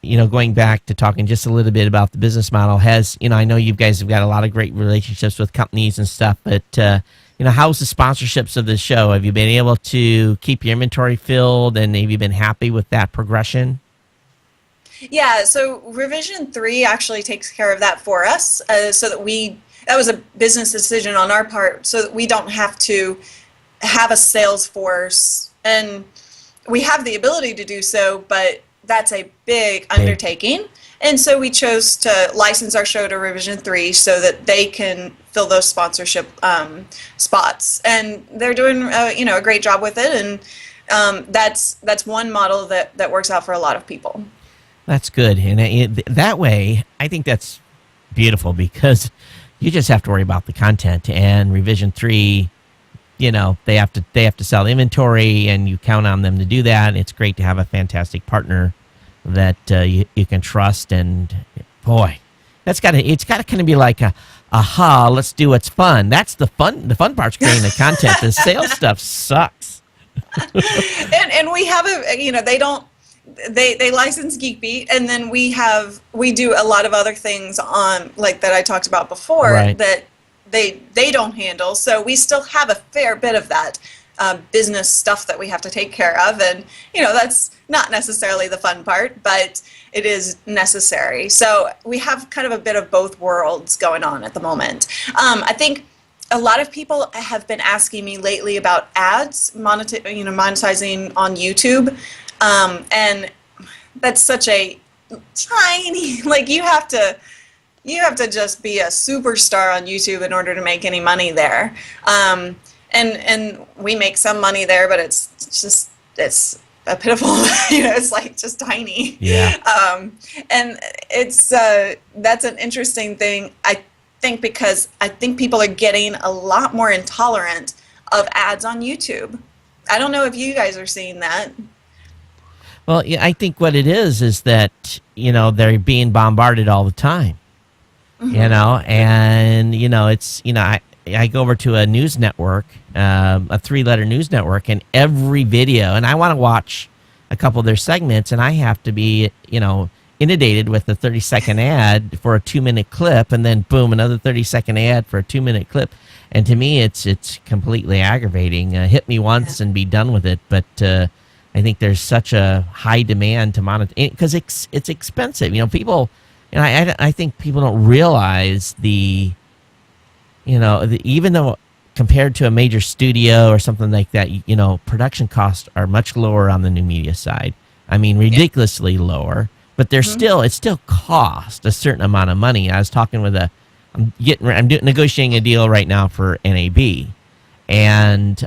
going back to talking just a little bit about the business model, I know you guys have got a lot of great relationships with companies and stuff, but, how's the sponsorships of the show? Have you been able to keep your inventory filled, and have you been happy with that progression? Yeah, so Revision 3 actually takes care of that for us, so that was a business decision on our part, so that we don't have to have a sales force, and we have the ability to do so, but that's a big undertaking. And so we chose to license our show to Revision 3 so that they can fill those sponsorship spots. And they're doing a great job with it. And that's one model that works out for a lot of people. That's good. And that way, I think that's beautiful because you just have to worry about the content. And Revision 3, they have to sell inventory, and you count on them to do that. It's great to have a fantastic partner that you can trust. And boy, it's got to kind of be like let's do what's fun. That's the fun. The fun part's creating the content. The sales stuff sucks. and we have they license GeekBeat, and then we do a lot of other things on, like, that I talked about before, right, that they don't handle. So we still have a fair bit of that business stuff that we have to take care of, and that's not necessarily the fun part, but it is necessary. So we have kind of a bit of both worlds going on at the moment. I think a lot of people have been asking me lately about ads, monetizing on YouTube. And that's such a tiny, like, you have to just be a superstar on YouTube in order to make any money there. And we make some money there, but it's a pitiful, it's like just tiny. Yeah. And it's, that's an interesting thing, I think, because I think people are getting a lot more intolerant of ads on YouTube. I don't know if you guys are seeing that. Well, yeah, I think what it is that, they're being bombarded all the time, Mm-hmm. And, it's, I go over to a news network, a 3-letter news network, and every video, and I want to watch a couple of their segments, and I have to be, inundated with a 30-second ad for a 2-minute clip, and then boom, another 30-second ad for a 2-minute clip. And to me, it's completely aggravating. Hit me once and be done with it. But I think there's such a high demand to monetize because it's expensive. People, I think people don't realize even though compared to a major studio or something like that, production costs are much lower on the new media side. I mean, ridiculously lower. But there's Mm-hmm. it still costs a certain amount of money. I was talking with I'm negotiating a deal right now for NAB, and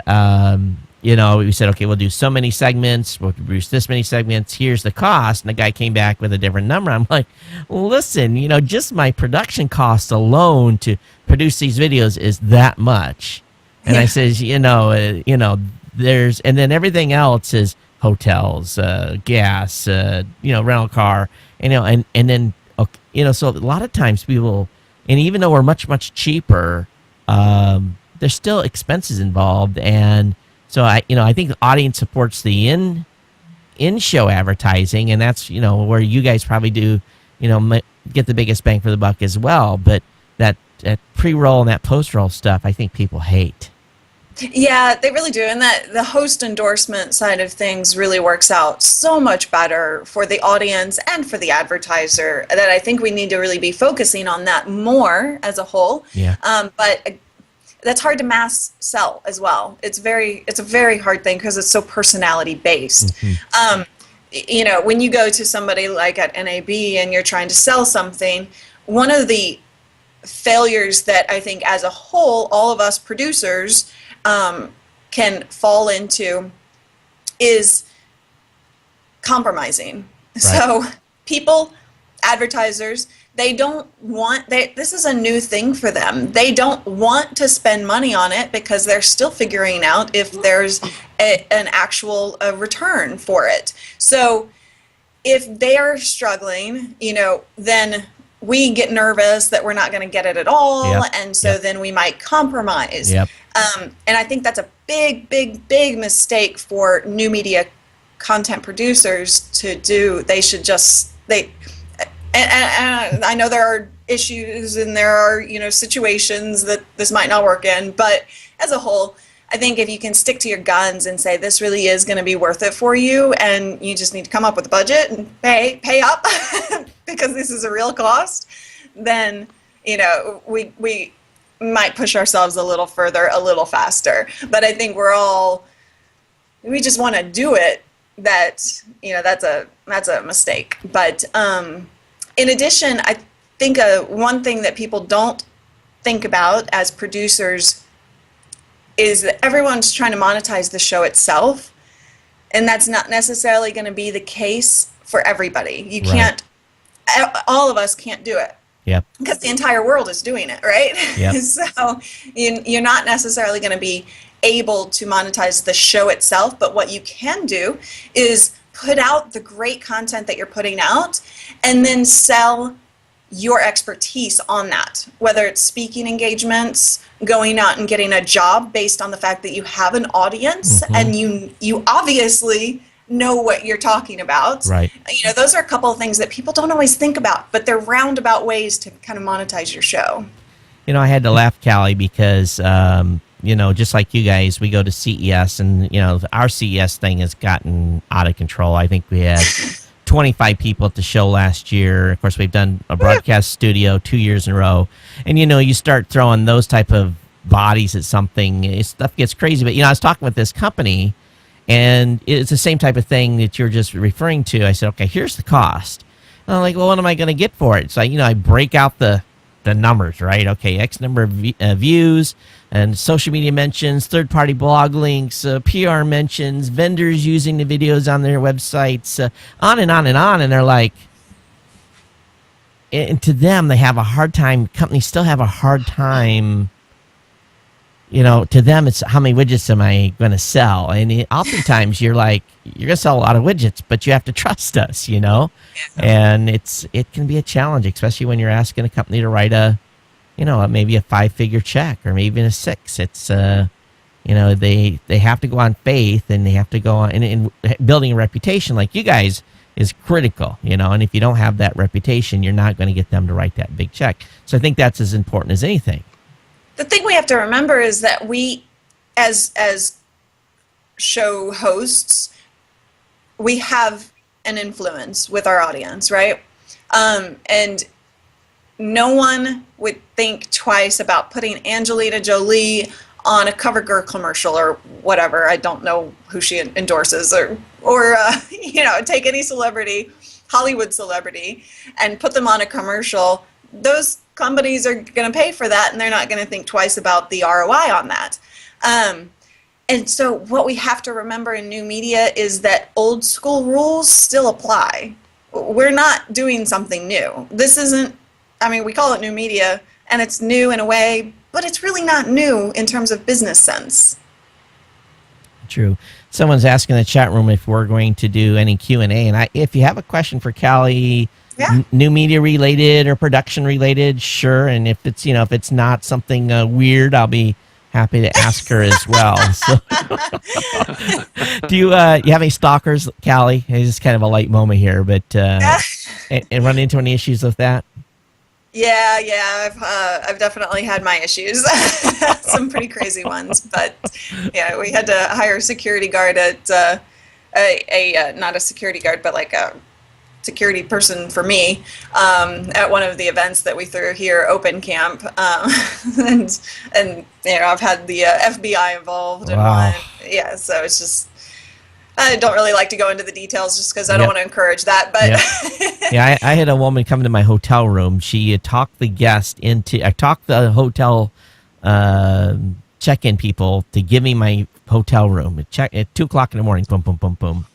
we said, okay, we'll do so many segments, we'll produce this many segments. Here's the cost, and the guy came back with a different number. I'm like, listen, just my production cost alone to produce these videos is that much, and I says, there's, and then everything else is hotels, gas, rental car, and then, so a lot of times people, and even though we're much, much cheaper, there's still expenses involved. And so I think the audience supports the in-show advertising, and that's, where you guys probably do, get the biggest bang for the buck as well. But that pre-roll and that post-roll stuff, I think people hate. Yeah, they really do. And that the host endorsement side of things really works out so much better for the audience and for the advertiser, that I think we need to really be focusing on that more as a whole. Yeah. But that's hard to mass sell as well. It's a very hard thing because it's so personality based. Mm-hmm. When you go to somebody like at NAB and you're trying to sell something, one of the failures that I think as a whole, all of us producers can fall into is compromising. Right. So people, advertisers, this is a new thing for them. They don't want to spend money on it because they're still figuring out if there's an actual return for it. So if they're struggling, then we get nervous that we're not going to get it at all. Yep. And so then we might compromise. Yep. And I think that's a big, big, big mistake for new media content producers to do. They should just, and I know there are issues and there are, situations that this might not work in, but as a whole, I think if you can stick to your guns and say this really is going to be worth it for you, and you just need to come up with a budget and pay up because this is a real cost, then we might push ourselves a little further, a little faster. But I think we just want to do it that, that's a mistake. But in addition, I think one thing that people don't think about as producers is that everyone's trying to monetize the show itself, and that's not necessarily going to be the case for everybody. You can't, all of us can't do it. Yep. Because the entire world is doing it, right? Yep. So you're not necessarily going to be able to monetize the show itself, but what you can do is put out the great content that you're putting out and then sell your expertise on that, whether it's speaking engagements, going out and getting a job based on the fact that you have an audience and you obviously know what you're talking about. Right. Those are a couple of things that people don't always think about, but they're roundabout ways to kind of monetize your show. I had to laugh, Cali, because just like you guys, we go to CES, and our CES thing has gotten out of control. I think we had 25 people at the show last year. Of course, we've done a broadcast studio 2 years in a row, and you start throwing those type of bodies at something, stuff gets crazy. But I was talking with this company, and it's the same type of thing that you're just referring to. I said, okay, here's the cost. And I'm like, well, what am I going to get for it? So I break out the numbers, right? Okay, X number of views and social media mentions, third-party blog links, PR mentions, vendors using the videos on their websites, on and on and on. And they're like, and to them, they have a hard time, companies still have a hard time, to them, it's how many widgets am I going to sell? And oftentimes you're like, you're going to sell a lot of widgets, but you have to trust us, and it can be a challenge, especially when you're asking a company to write maybe a 5-figure check or maybe even a 6. It's, they have to go on faith, and they have to go on, and building a reputation like you guys is critical, and if you don't have that reputation, you're not going to get them to write that big check. So I think that's as important as anything. The thing we have to remember is that we, as show hosts, we have an influence with our audience, right? And no one would think twice about putting Angelina Jolie on a CoverGirl commercial or whatever. I don't know who she endorses, or take any celebrity, Hollywood celebrity, and put them on a commercial. Those companies are going to pay for that, and they're not going to think twice about the ROI on that. And so what we have to remember in new media is that old school rules still apply. We're not doing something new. This isn't, we call it new media, and it's new in a way, but it's really not new in terms of business sense. True. Someone's asking in the chat room if we're going to do any Q&A, and if you have a question for Cali, new media related or production related, sure. And if it's not something weird, I'll be happy to ask her as well. So, do you have any stalkers, Cali? It's just kind of a light moment here, but and run into any issues with that? Yeah, I've definitely had my issues, some pretty crazy ones. But yeah, we had to hire a security guard at not a security guard, but like a security person for me at one of the events that we threw here, Open Camp, and I've had the FBI involved in one. Yeah, so it's just, I don't really like to go into the details just because I don't want to encourage that. But yeah, I had a woman come to my hotel room. She talked the hotel check-in people to give me my hotel room at 2:00 in the morning. Boom, boom, boom, boom.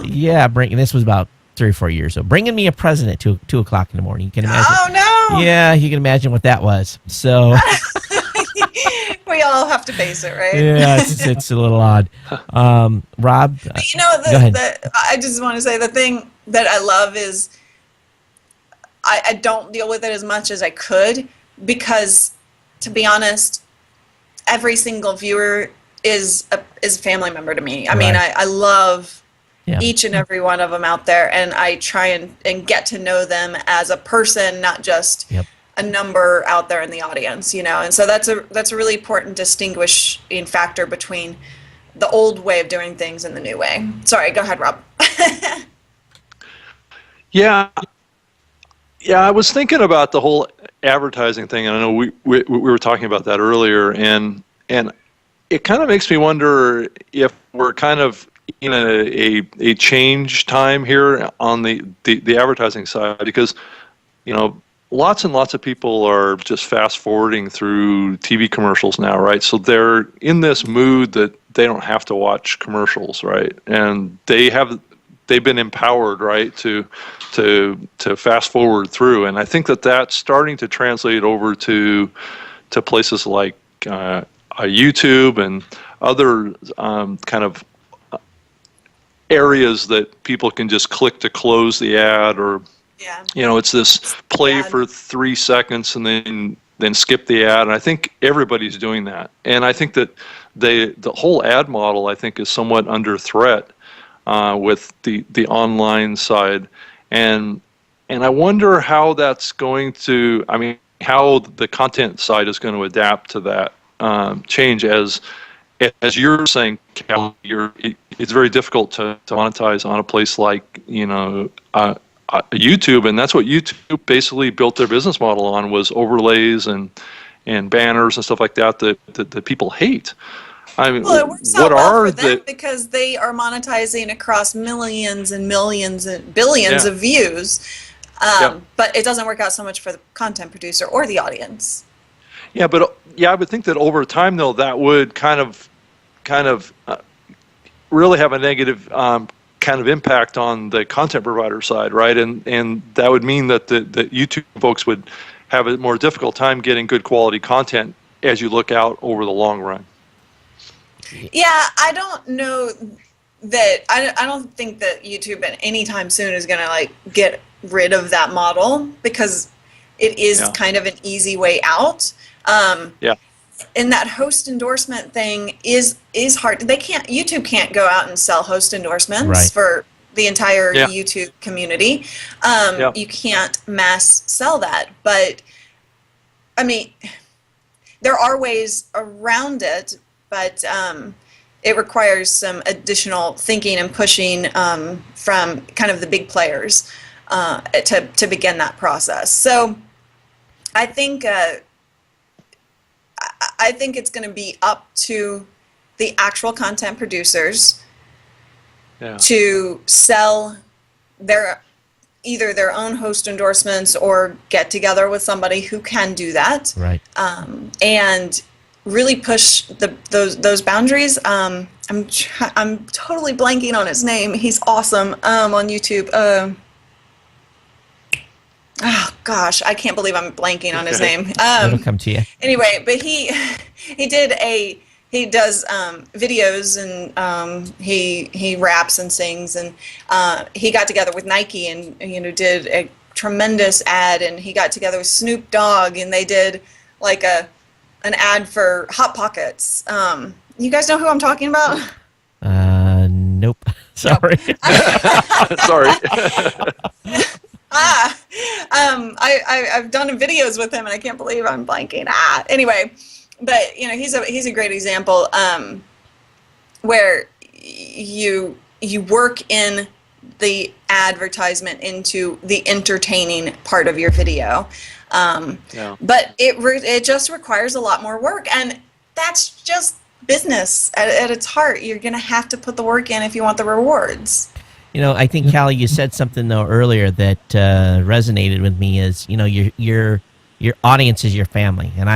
Yeah, this was about 3 or 4 years ago, bringing me a present at 2:00 in the morning. You can imagine. Oh no! Yeah, you can imagine what that was. So we all have to face it, right? Yeah, it's a little odd. Rob, go ahead. I just want to say the thing that I love is I don't deal with it as much as I could because, to be honest, every single viewer is a family member to me. I mean, I love each and every one of them out there, and I try and get to know them as a person, not just a number out there in the audience, And so that's a really important distinguishing factor between the old way of doing things and the new way. Sorry, go ahead, Rob. Yeah, I was thinking about the whole advertising thing, and I know we were talking about that earlier, and it kind of makes me wonder if we're kind of in a change time here on the advertising side, because lots and lots of people are just fast forwarding through TV commercials now, right? So they're in this mood that they don't have to watch commercials, right? And they've been empowered, right, to fast forward through. And I think that that's starting to translate over to places like YouTube and other kind of areas that people can just click to close the ad, or it's this play for 3 seconds and then skip the ad. And I think everybody's doing that. And I think that the whole ad model, I think, is somewhat under threat with the online side. And I wonder how that's going to, how the content side is going to adapt to that change. As you're saying, Cal, it's very difficult to monetize on a place like YouTube, and that's what YouTube basically built their business model on, was overlays and banners and stuff like that people hate. Well, it works out well for them because they are monetizing across millions and millions and billions of views, but it doesn't work out so much for the content producer or the audience. Yeah, but I would think that over time, though, that would kind of really have a negative kind of impact on the content provider side, right? And that would mean that the YouTube folks would have a more difficult time getting good quality content as you look out over the long run. Yeah, I don't know that I don't think that YouTube at any time soon is going to get rid of that model, because it is kind of an easy way out. And that host endorsement thing is hard. YouTube can't go out and sell host endorsements for the entire YouTube community. You can't mass sell that, but there are ways around it, but it requires some additional thinking and pushing from kind of the big players to begin that process. So I think it's going to be up to the actual content producers to sell either their own host endorsements or get together with somebody who can do that, and really push those boundaries. I'm totally blanking on his name. He's awesome on YouTube. Oh gosh, I can't believe I'm blanking on his name. It'll come to you. Anyway, but he does videos, and he raps and sings, and he got together with Nike and did a tremendous ad, and he got together with Snoop Dogg, and they did an ad for Hot Pockets. You guys know who I'm talking about? Nope. Sorry. Sorry. I've done videos with him, and I can't believe I'm blanking. Anyway, but he's a great example where you work in the advertisement into the entertaining part of your video, but it just requires a lot more work, and that's just business at its heart. You're gonna have to put the work in if you want the rewards. I think, Cali, you said something though earlier that resonated with me. Is your audience is your family, and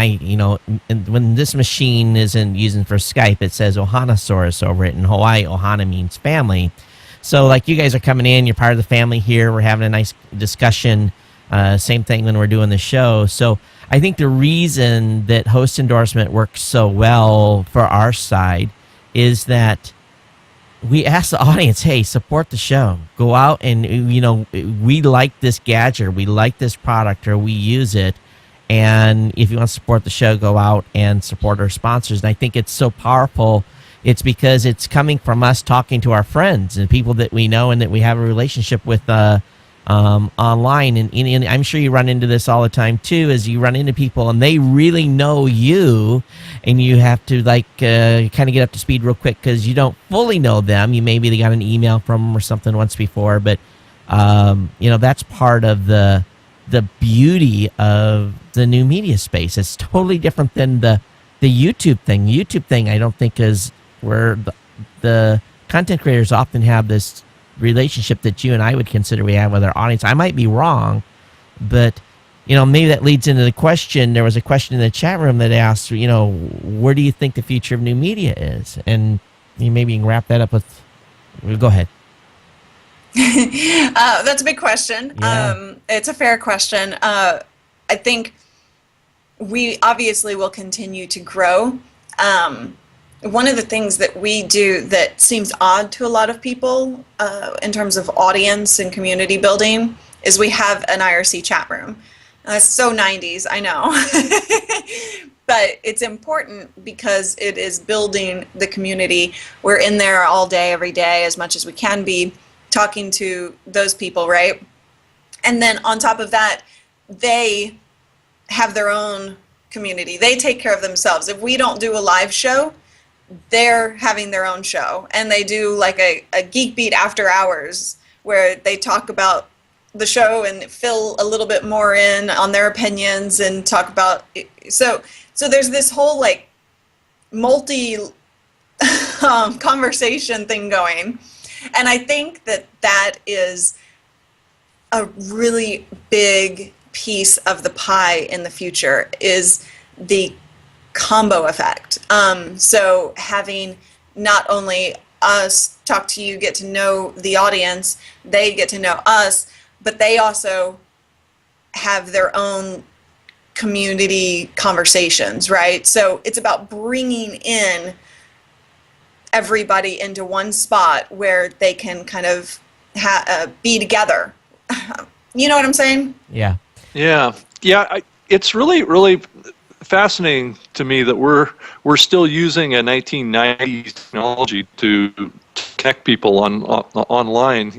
and when this machine isn't using for Skype, it says Ohanasaurus over it. In Hawaii, Ohana means family. So, you guys are coming in, you're part of the family here. We're having a nice discussion. Same thing when we're doing the show. So, I think the reason that host endorsement works so well for our side is that we ask the audience, hey, support the show. Go out and, we like this gadget, we like this product, or we use it. And if you want to support the show, go out and support our sponsors. And I think it's so powerful. It's because it's coming from us talking to our friends and people that we know and that we have a relationship with online. And I'm sure you run into this all the time, too, as you run into people and they really know you, and you have to kind of get up to speed real quick because you don't fully know them. You maybe they got an email from them or something once before, but that's part of the beauty of the new media space. It's totally different than the YouTube thing. YouTube thing, I don't think, is where the content creators often have this relationship that you and I would consider we have with our audience. I might be wrong, but maybe that leads into the question. There was a question in the chat room that asked, where do you think the future of new media is? And maybe you can wrap that up with. Go ahead. That's a big question. Yeah. It's a fair question. I think we obviously will continue to grow. One of the things that we do that seems odd to a lot of people in terms of audience and community building is we have an IRC chat room. That's so 90s, I know. But it's important because it is building the community. We're in there all day, every day, as much as we can be, talking to those people, right? And then on top of that, they have their own community. They take care of themselves. If we don't do a live show, they're having their own show. And they do like a Geek Beat after hours where they talk about the show and fill a little bit more in on their opinions and talk about so there's this whole like multi conversation thing going, and I think that is a really big piece of the pie in the future is the combo effect. So having not only us talk to you, get to know the audience, they get to know us, but they also have their own community conversations, right? So it's about bringing in everybody into one spot where they can kind of be together. You know what I'm saying? Yeah. Yeah. It's really, really fascinating to me that we're still using a 1990s technology to connect people online,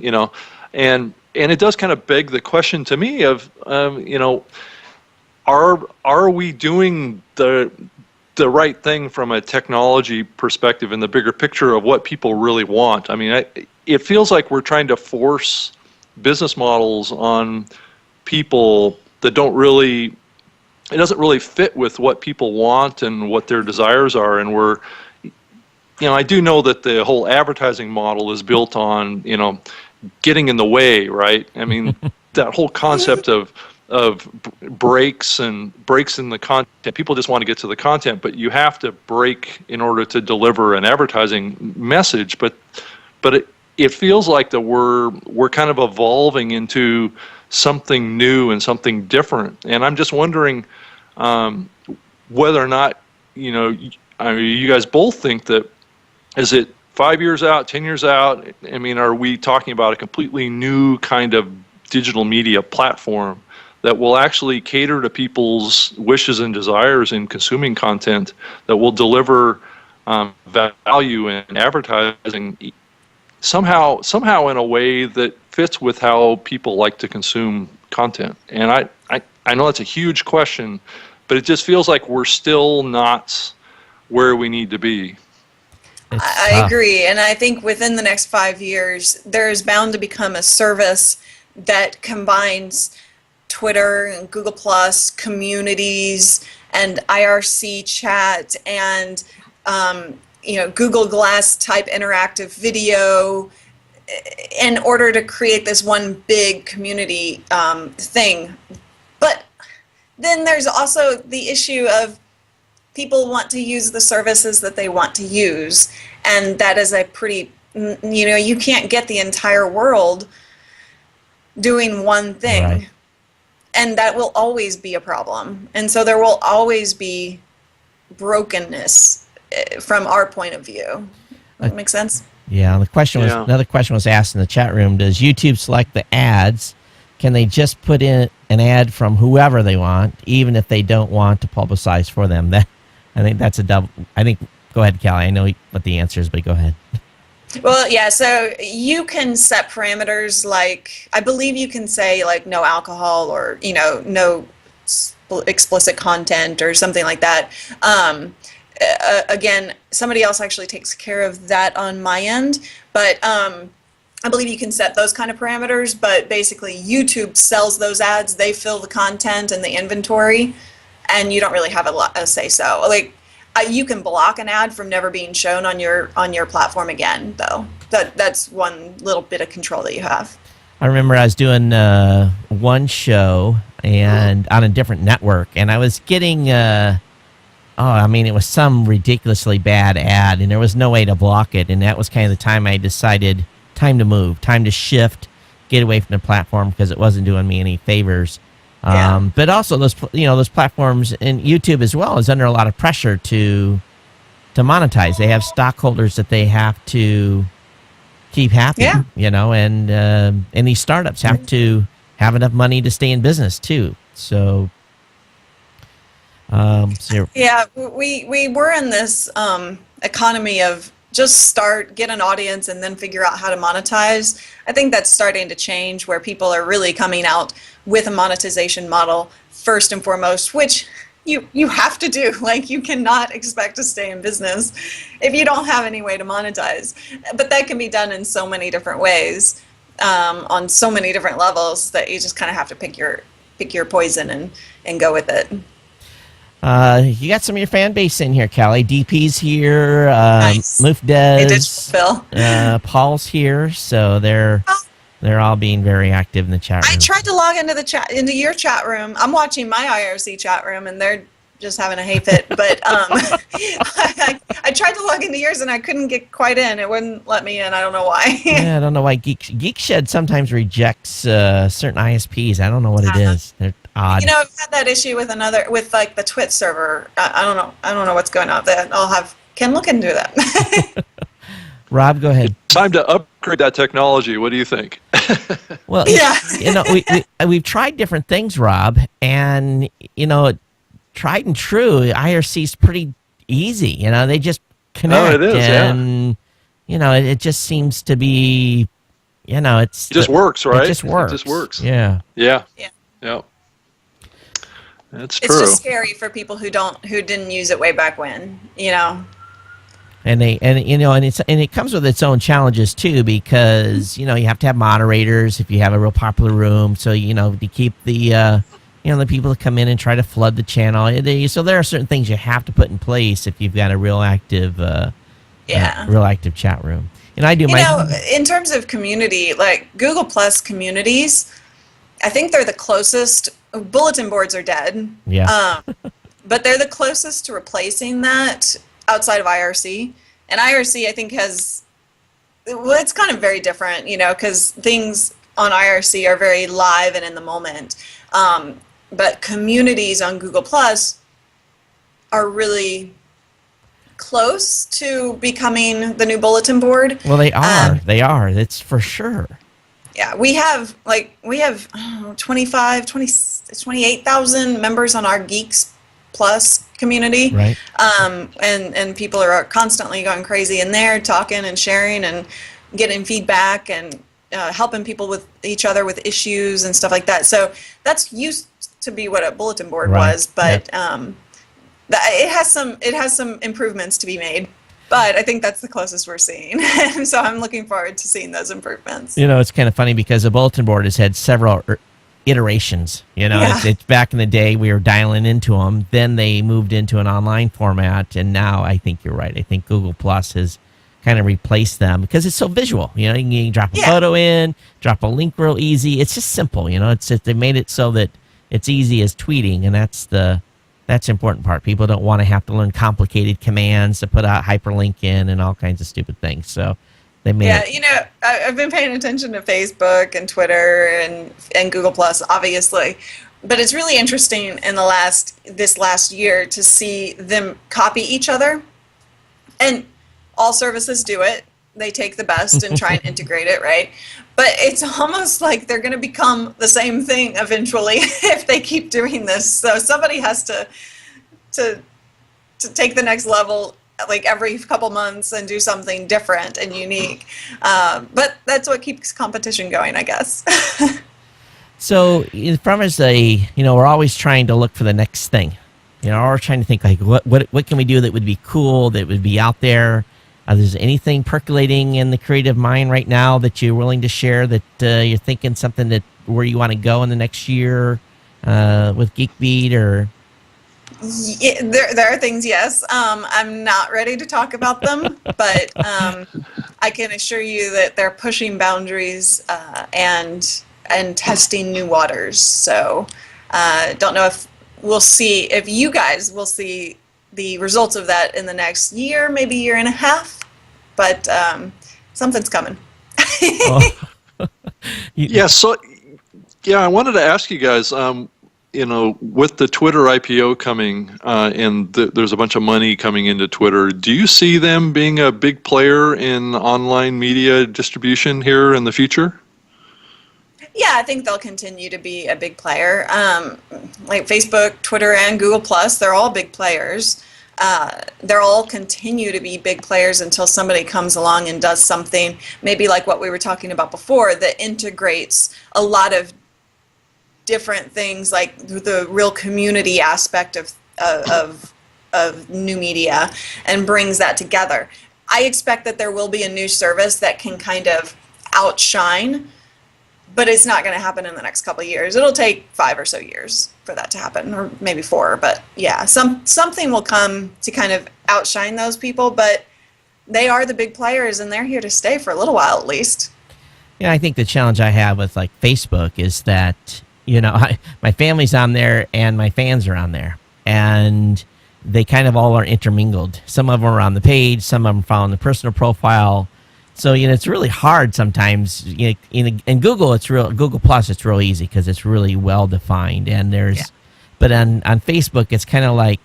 and it does kind of beg the question to me of, are we doing the right thing from a technology perspective in the bigger picture of what people really want? I mean, it feels like we're trying to force business models on people that it doesn't really fit with what people want and what their desires are. And I do know that the whole advertising model is built on, getting in the way, right? I mean, that whole concept of breaks in the content. People just want to get to the content, but you have to break in order to deliver an advertising message. But it feels like that we're kind of evolving into something new and something different. And I'm just wondering whether or not you guys both think that, is it 5 years out, 10 years out? I mean, are we talking about a completely new kind of digital media platform that will actually cater to people's wishes and desires in consuming content, that will deliver value in advertising somehow in a way that fits with how people like to consume content? And I know that's a huge question, but it just feels like we're still not where we need to be. I agree, and I think within the next 5 years, there's bound to become a service that combines Twitter and Google Plus, communities, and IRC chat, and Google Glass type interactive video, in order to create this one big community thing. But then there's also the issue of people want to use the services that they want to use, and that is a pretty, you can't get the entire world doing one thing. Right. And that will always be a problem. And so there will always be brokenness from our point of view. Does that make sense? Yeah, another question was asked in the chat room. Does YouTube select the ads? Can they just put in an ad from whoever they want, even if they don't want to publicize for them? I think that's a double. Go ahead, Callie. I know what the answer is, but go ahead. Well, yeah, so you can set parameters like, I believe you can say like no alcohol or, no explicit content or something like that. Again, somebody else actually takes care of that on my end, but I believe you can set those kind of parameters, but basically YouTube sells those ads, they fill the content and the inventory, and you don't really have a say so. Like, You can block an ad from never being shown on your platform again, though. That's one little bit of control that you have. I remember I was doing one show and on a different network, and I was getting, it was some ridiculously bad ad, and there was no way to block it. And that was kind of the time I decided, time to move, time to shift, get away from the platform because it wasn't doing me any favors. But also those platforms and YouTube as well is under a lot of pressure to monetize. They have stockholders that they have to keep happy, and these startups have to have enough money to stay in business too. So, we were in this economy of just get an audience and then figure out how to monetize. I think that's starting to change, where people are really coming out with a monetization model first and foremost, which you have to do. Like, you cannot expect to stay in business if you don't have any way to monetize. But that can be done in so many different ways, on so many different levels, that you just kind of have to pick your poison and go with it. You got some of your fan base in here, Cali. DP's here. Nice. Moof Hey, Des. Bill. Paul's here, so they're all being very active in the chat room. I tried to log into your chat room. I'm watching my IRC chat room, and they're just having a hay fit. But I tried to log into yours, and I couldn't get quite in. It wouldn't let me in. I don't know why. Yeah, I don't know why Geek Shed sometimes rejects certain ISPs. I don't know what it is. They're odd. I've had that issue with like the Twit server. I don't know. I don't know what's going on there. Can look into that. Rob, go ahead. Time to upgrade that technology. What do you think? Well, we've tried different things, Rob, and tried and true. IRC's pretty easy. They just connect. Oh, it is, and it just seems to be, it just works, right? It just works. It just works. Yeah. Yeah. That's true. It's just scary for people who didn't use it way back when, And it comes with its own challenges too, because you have to have moderators if you have a real popular room. So to keep the the people that come in and try to flood the channel. So there are certain things you have to put in place if you've got a real active chat room. And I do in terms of community, like Google Plus communities, I think they're the closest. Bulletin boards are dead. Yeah. But they're the closest to replacing that outside of IRC. And IRC, I think, it's kind of very different, because things on IRC are very live and in the moment. But communities on Google Plus are really close to becoming the new bulletin board. Well, they are. That's for sure. Yeah, we have 28,000 members on our Geeks Plus community. Right. And people are constantly going crazy in there, talking and sharing and getting feedback and helping people with each other with issues and stuff like that. So that's used to be what a bulletin board was, but it has some improvements to be made. But I think that's the closest we're seeing. So I'm looking forward to seeing those improvements. It's kind of funny because the bulletin board has had several iterations. It's back in the day we were dialing into them. Then they moved into an online format. And now I think you're right. I think Google Plus has kind of replaced them because it's so visual. You can drop a photo in, drop a link real easy. It's just simple. They made it so that it's easy as tweeting. And that's the important part. People don't want to have to learn complicated commands to put a hyperlink in and all kinds of stupid things. So they made it. I've been paying attention to Facebook and Twitter and Google Plus, obviously, but it's really interesting in this last year to see them copy each other, and all services do it. They take the best and try and integrate it, right? But it's almost like they're going to become the same thing eventually if they keep doing this. So somebody has to take the next level, like every couple months, and do something different and unique. But that's what keeps competition going, I guess. So from as we're always trying to look for the next thing. We're trying to think like what can we do that would be cool, that would be out there. Is there anything percolating in the creative mind right now that you're willing to share, that you're thinking something where you want to go in the next year with GeekBeat or? Yeah, there are things, yes. I'm not ready to talk about them, but I can assure you that they're pushing boundaries and testing new waters. So don't know if we'll see, if you guys will see the results of that in the next year, maybe year and a half, but something's coming. Oh. Yeah, so I wanted to ask you guys, with the Twitter IPO coming, and there's a bunch of money coming into Twitter, do you see them being a big player in online media distribution here in the future? Yeah, I think they'll continue to be a big player. Like Facebook, Twitter, and Google Plus, they're all big players. They'll all continue to be big players until somebody comes along and does something, maybe like what we were talking about before, that integrates a lot of different things, like the real community aspect of new media, and brings that together. I expect that there will be a new service that can kind of outshine, but it's not going to happen in the next couple of years. It'll take 5 or so years for that to happen, or maybe 4. But yeah, something will come to kind of outshine those people. But they are the big players, and they're here to stay for a little while at least. Yeah, I think the challenge I have with like Facebook is that, my family's on there and my fans are on there, and they kind of all are intermingled. Some of them are on the page, some of them following the personal profile. So, it's really hard sometimes. In Google, Google Plus, it's real easy because it's really well defined. And but on Facebook, it's kind of like,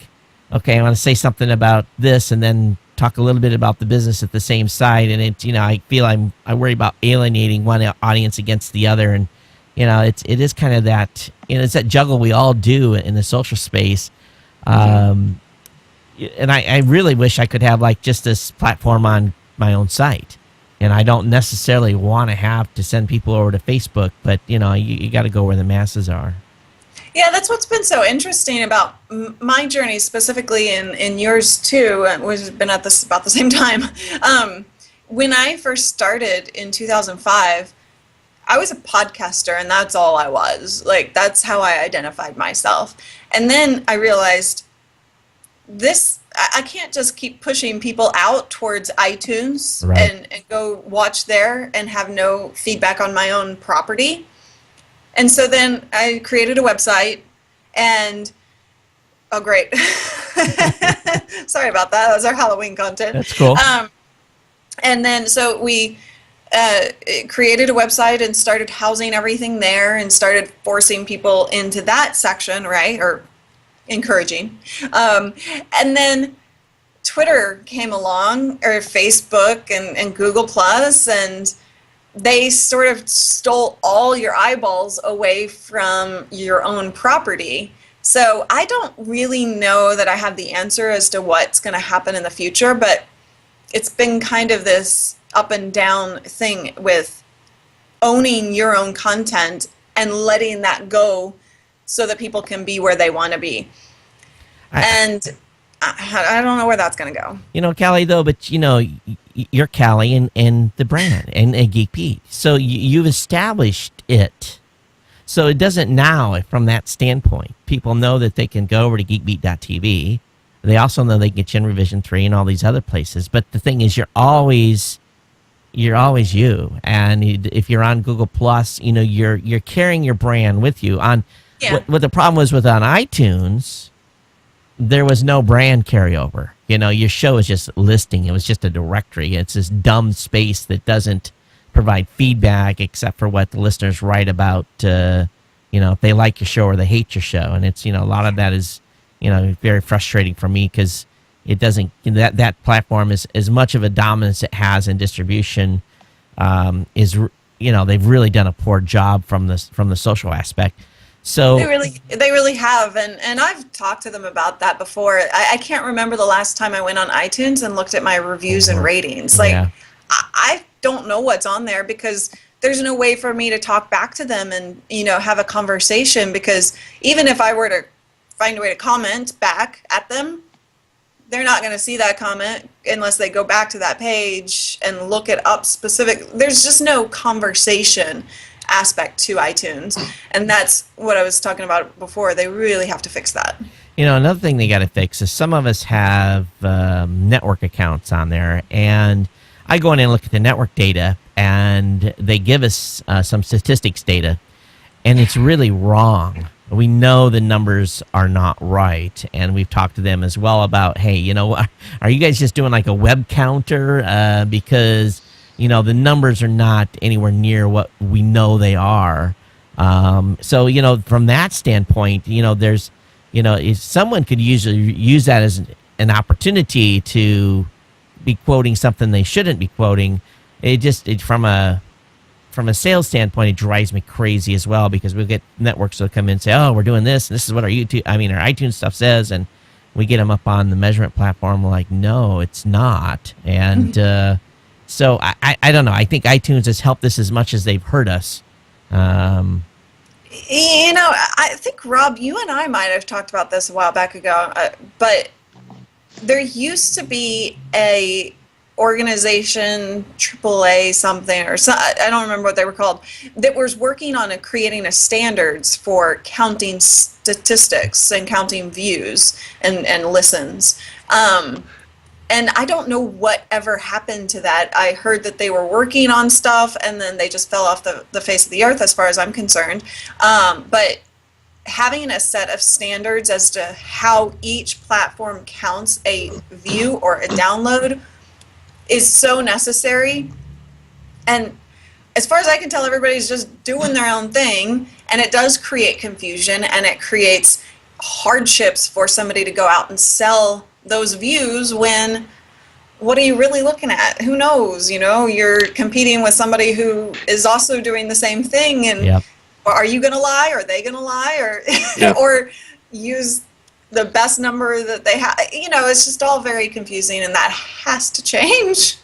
okay, I want to say something about this and then talk a little bit about the business at the same side. And I feel I worry about alienating one audience against the other. And, it is kind of that, it's that juggle we all do in the social space. And I really wish I could have like just this platform on my own site. And I don't necessarily want to have to send people over to Facebook, but you got to go where the masses are. Yeah, that's what's been so interesting about my journey, specifically in yours too. We've been at this about the same time. When I first started in 2005, I was a podcaster, and that's all I was. Like, that's how I identified myself. And then I realized I can't just keep pushing people out towards iTunes, right, and go watch there and have no feedback on my own property. And so then I created a website, and oh, great. Sorry about that. That was our Halloween content. That's cool. And then so we created a website and started housing everything there and started forcing people into that section, right? Or encouraging. And then Twitter came along, or Facebook and Google Plus, and they sort of stole all your eyeballs away from your own property. So I don't really know that I have the answer as to what's going to happen in the future, but it's been kind of this up and down thing with owning your own content and letting that go so that people can be where they want to be. And I don't know where that's going to go. Cali, though, but, you're Cali and the brand and Geek Beat. So you've established it. So it doesn't now, from that standpoint, people know that they can go over to geekbeat.tv. They also know they can get you in Revision 3 and all these other places. But the thing is, you're always you. And if you're on Google Plus, you're carrying your brand with you. What the problem was on iTunes, there was no brand carryover. Your show is just listing. It was just a directory. It's this dumb space that doesn't provide feedback except for what the listeners write about, if they like your show or they hate your show. And it's, a lot of that is, very frustrating for me because it doesn't, that platform is as much of a dominance it has in distribution is, they've really done a poor job from the social aspect. So they really have, and I've talked to them about that before. I can't remember the last time I went on iTunes and looked at my reviews and ratings. I don't know what's on there because there's no way for me to talk back to them and have a conversation, because even if I were to find a way to comment back at them, they're not going to see that comment unless they go back to that page and look it up specific. There's just no conversation aspect to iTunes, and that's what I was talking about before. They really have to fix that. Another thing they got to fix is some of us have network accounts on there, and I go in and look at the network data, and they give us some statistics data, and it's really wrong. We know the numbers are not right, and we've talked to them as well about, hey, are you guys just doing like a web counter? Because, the numbers are not anywhere near what we know they are. So, from that standpoint, there's, if someone could usually use that as an opportunity to be quoting something they shouldn't be quoting, from a sales standpoint, it drives me crazy as well, because we'll get networks that come in and say, oh, we're doing this, and this is what our iTunes stuff says, and we get them up on the measurement platform. We're like, no, it's not. And so I don't know. I think iTunes has helped us as much as they've hurt us. I think, Rob, you and I might have talked about this a while back ago, but there used to be a organization, AAA something, or I don't remember what they were called, that was working on creating a standards for counting statistics and counting views and listens. And I don't know what ever happened to that. I heard that they were working on stuff, and then they just fell off the face of the earth, as far as I'm concerned. But having a set of standards as to how each platform counts a view or a download is so necessary. And as far as I can tell, everybody's just doing their own thing, and it does create confusion, and it creates hardships for somebody to go out and sell those views when, what are you really looking at? Who knows? You're competing with somebody who is also doing the same thing, and yep. Are you going to lie? Are they going to lie? Or Yep. or use the best number that they have? It's just all very confusing, and that has to change.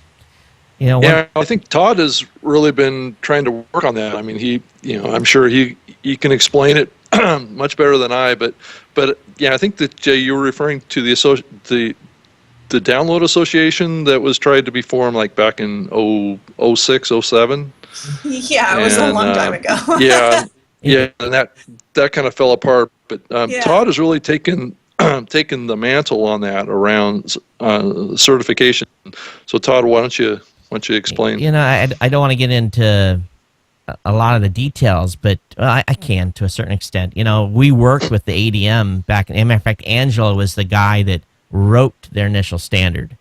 Yeah, I think Todd has really been trying to work on that. I mean, I'm sure he can explain it much better than I. But yeah, I think that you were referring to the Download Association that was tried to be formed like back in 06, 07. Yeah, it was a long time ago. yeah, and that kind of fell apart. But Yeah. Todd has really taken the mantle on that around certification. So Todd, why don't you explain? I don't want to get into a lot of the details, but I can to a certain extent. We worked with the ADM back. As a matter of fact, Angelo was the guy that wrote their initial standard.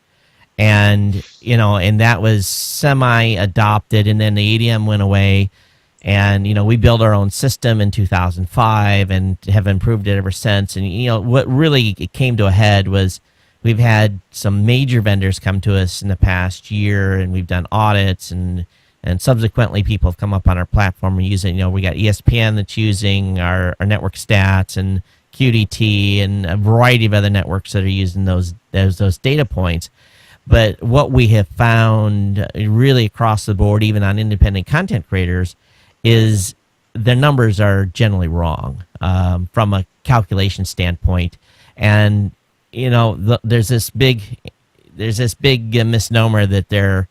And, and that was semi-adopted, and then the ADM went away. And, we built our own system in 2005 and have improved it ever since. And, what really came to a head was we've had some major vendors come to us in the past year, and we've done audits, and subsequently people have come up on our platform and use it. We got ESPN that's using our network stats, and QDT, and a variety of other networks that are using those data points. But what we have found really across the board, even on independent content creators, is their numbers are generally wrong from a calculation standpoint. And there's this big misnomer that they're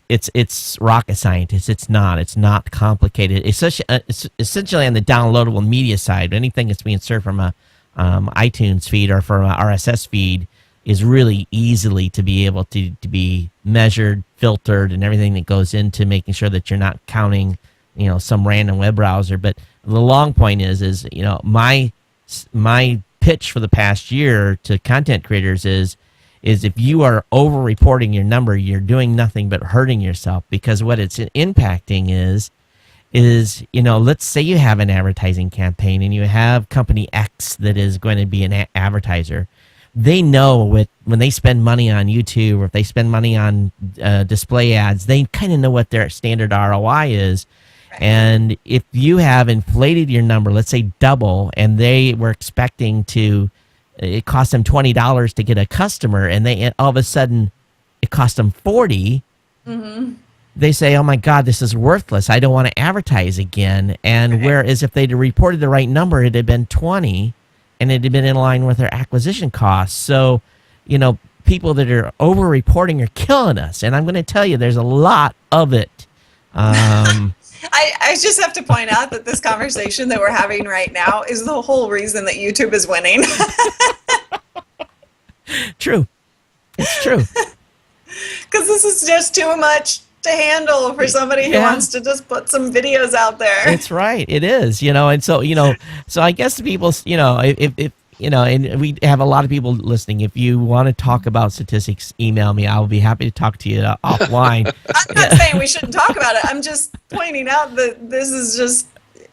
it's rocket science. It's not complicated. It's essentially on the downloadable media side. Anything that's being served from a iTunes feed or from a RSS feed is really easily to be able to be measured, filtered, and everything that goes into making sure that you're not counting, some random web browser. But the long point is my pitch for the past year to content creators is if you are over-reporting your number, you're doing nothing but hurting yourself, because what it's impacting is let's say you have an advertising campaign and you have company X that is going to be an advertiser. They know when they spend money on YouTube, or if they spend money on display ads, they kind of know what their standard ROI is. And if you have inflated your number, let's say double, and they were expecting it cost them $20 to get a customer, and all of a sudden it cost them $40. Mm-hmm. They say, "Oh my God, this is worthless. I don't want to advertise again." And whereas if they'd reported the right number, it had been 20, and it had been in line with their acquisition costs. So, people that are over-reporting are killing us, and I'm going to tell you, there's a lot of it. I just have to point out that this conversation that we're having right now is the whole reason that YouTube is winning. True. It's true. Because this is just too much to handle for somebody who wants to just put some videos out there. That's right. It is, and so, so I guess the people, if and we have a lot of people listening. If you want to talk about statistics, email me. I'll be happy to talk to you offline. I'm not saying we shouldn't talk about it. I'm just pointing out that this is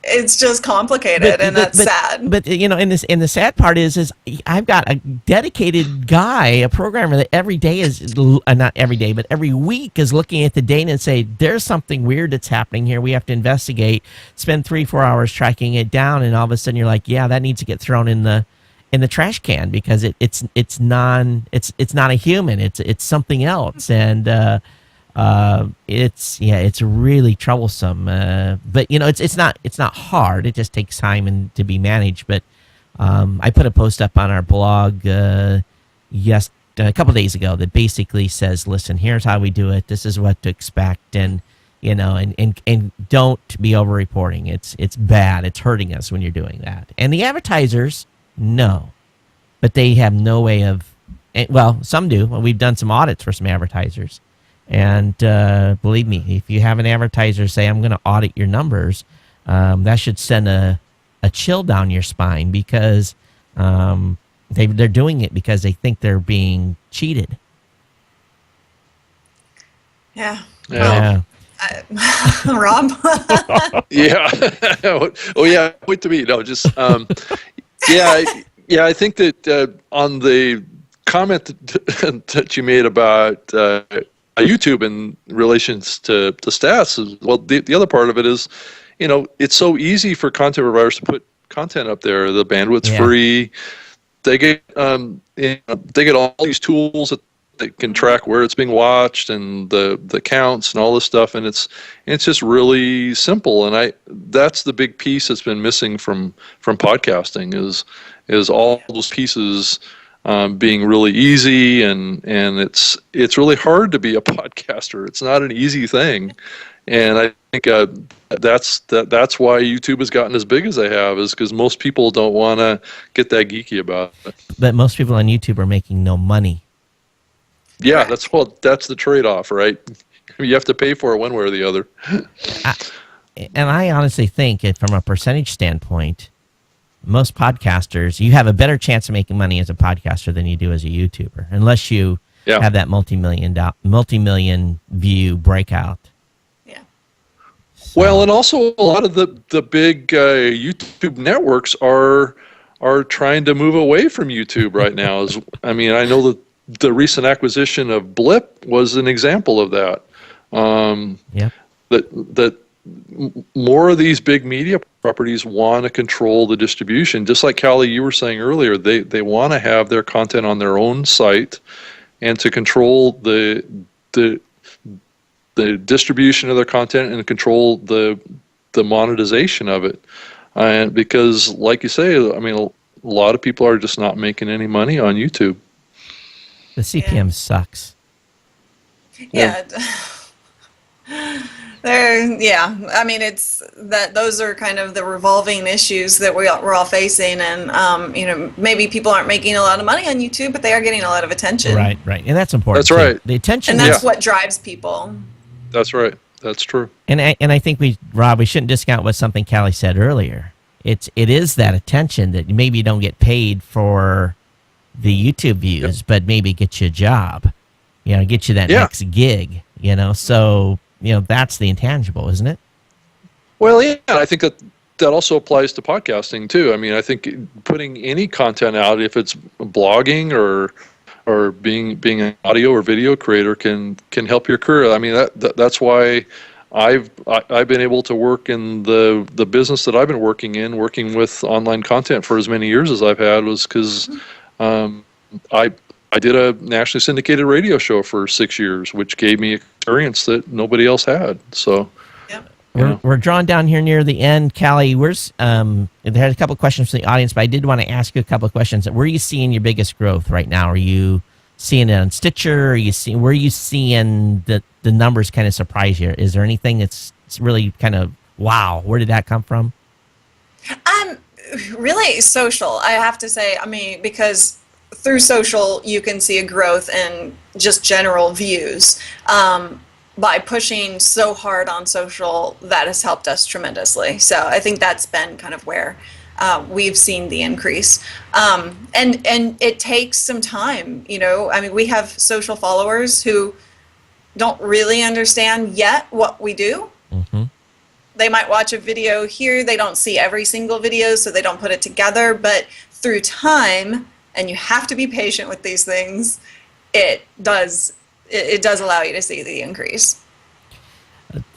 it's just complicated, and that's sad. But and the sad part is I've got a dedicated guy, a programmer that every day is not every day, but every week is looking at the data and say there's something weird that's happening here. We have to investigate. Spend 3-4 hours tracking it down, and all of a sudden you're like, yeah, that needs to get thrown in the trash can because it's not a human. It's something else, and it's really troublesome. But it's not hard. It just takes time and to be managed. But I put a post up on our blog a couple days ago that basically says, listen, here's how we do it. This is what to expect, and and don't be over reporting. It's bad. It's hurting us when you're doing that. And the advertisers know, but they have no way of. Well, some do. We've done some audits for some advertisers. And believe me, if you have an advertiser say, I'm going to audit your numbers, that should send a chill down your spine because they're doing it because they think they're being cheated. Yeah. Rob? Yeah. Oh, yeah. Wait to me. No, just, I think that on the comment that you made about YouTube in relations to stats, the other part of it is, it's so easy for content providers to put content up there. The bandwidth's free. They get all these tools that they can track where it's being watched and the counts and all this stuff, and it's just really simple. And that's the big piece that's been missing from podcasting is all those pieces being really easy, and it's really hard to be a podcaster. It's not an easy thing, and I think that's why YouTube has gotten as big as they have, is because most people don't want to get that geeky about it. But most people on YouTube are making no money. Yeah, that's the trade-off, right? You have to pay for it one way or the other. And I honestly think, from a percentage standpoint, most podcasters, you have a better chance of making money as a podcaster than you do as a YouTuber, unless you have that multi-million view breakout. Yeah. So. Well, and also a lot of the big YouTube networks are trying to move away from YouTube right now. I know that the recent acquisition of Blip was an example of that. That more of these big media properties want to control the distribution. Just like Cali, you were saying earlier, they want to have their content on their own site and to control the distribution of their content and control the monetization of it. And because, like you say, a lot of people are just not making any money on YouTube. The CPM sucks. Yeah. It's that those are kind of the revolving issues that we're all facing, and maybe people aren't making a lot of money on YouTube, but they are getting a lot of attention. Right, and that's important. That's right. The attention, and that's what drives people. That's right. That's true. And I think we shouldn't discount what something Cali said earlier. It is that attention that maybe you don't get paid for the YouTube views, but maybe get you a job, get you that next gig, so, that's the intangible, isn't it? Well, yeah, I think that also applies to podcasting too. I think putting any content out, if it's blogging or being an audio or video creator, can help your career. That's why I've been able to work in the business that I've been working with online content for as many years as I've had, was because I did a nationally syndicated radio show for 6 years, which gave me experience that nobody else had. So, we're drawn down here near the end. Cali, where's there had a couple of questions from the audience, but I did want to ask you a couple of questions. Where are you seeing your biggest growth right now? Are you seeing it on Stitcher? Where are you seeing the numbers kind of surprise you? Is there anything that's really kind of wow, where did that come from? Um, Really social, I have to say. I mean, because through social, you can see a growth in just general views. By pushing so hard on social, that has helped us tremendously. So I think that's been kind of where we've seen the increase. And it takes some time, you know. I mean, we have social followers who don't really understand yet what we do. Hmm. They might watch a video here, they don't see every single video, so they don't put it together. But through time, and you have to be patient with these things, it does allow you to see the increase.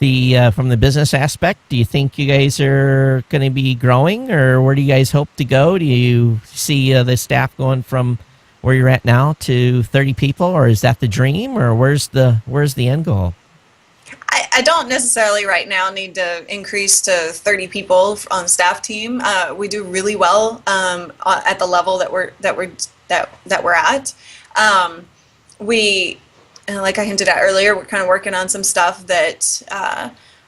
The from the business aspect, do you think you guys are going to be growing, or where do you guys hope to go? Do you see the staff going from where you're at now to 30 people, or is that the dream, or where's the end goal? I don't necessarily right now need to increase to 30 people on the staff team. We do really well at the level that we're at. We, like I hinted at earlier, we're kind of working on some stuff that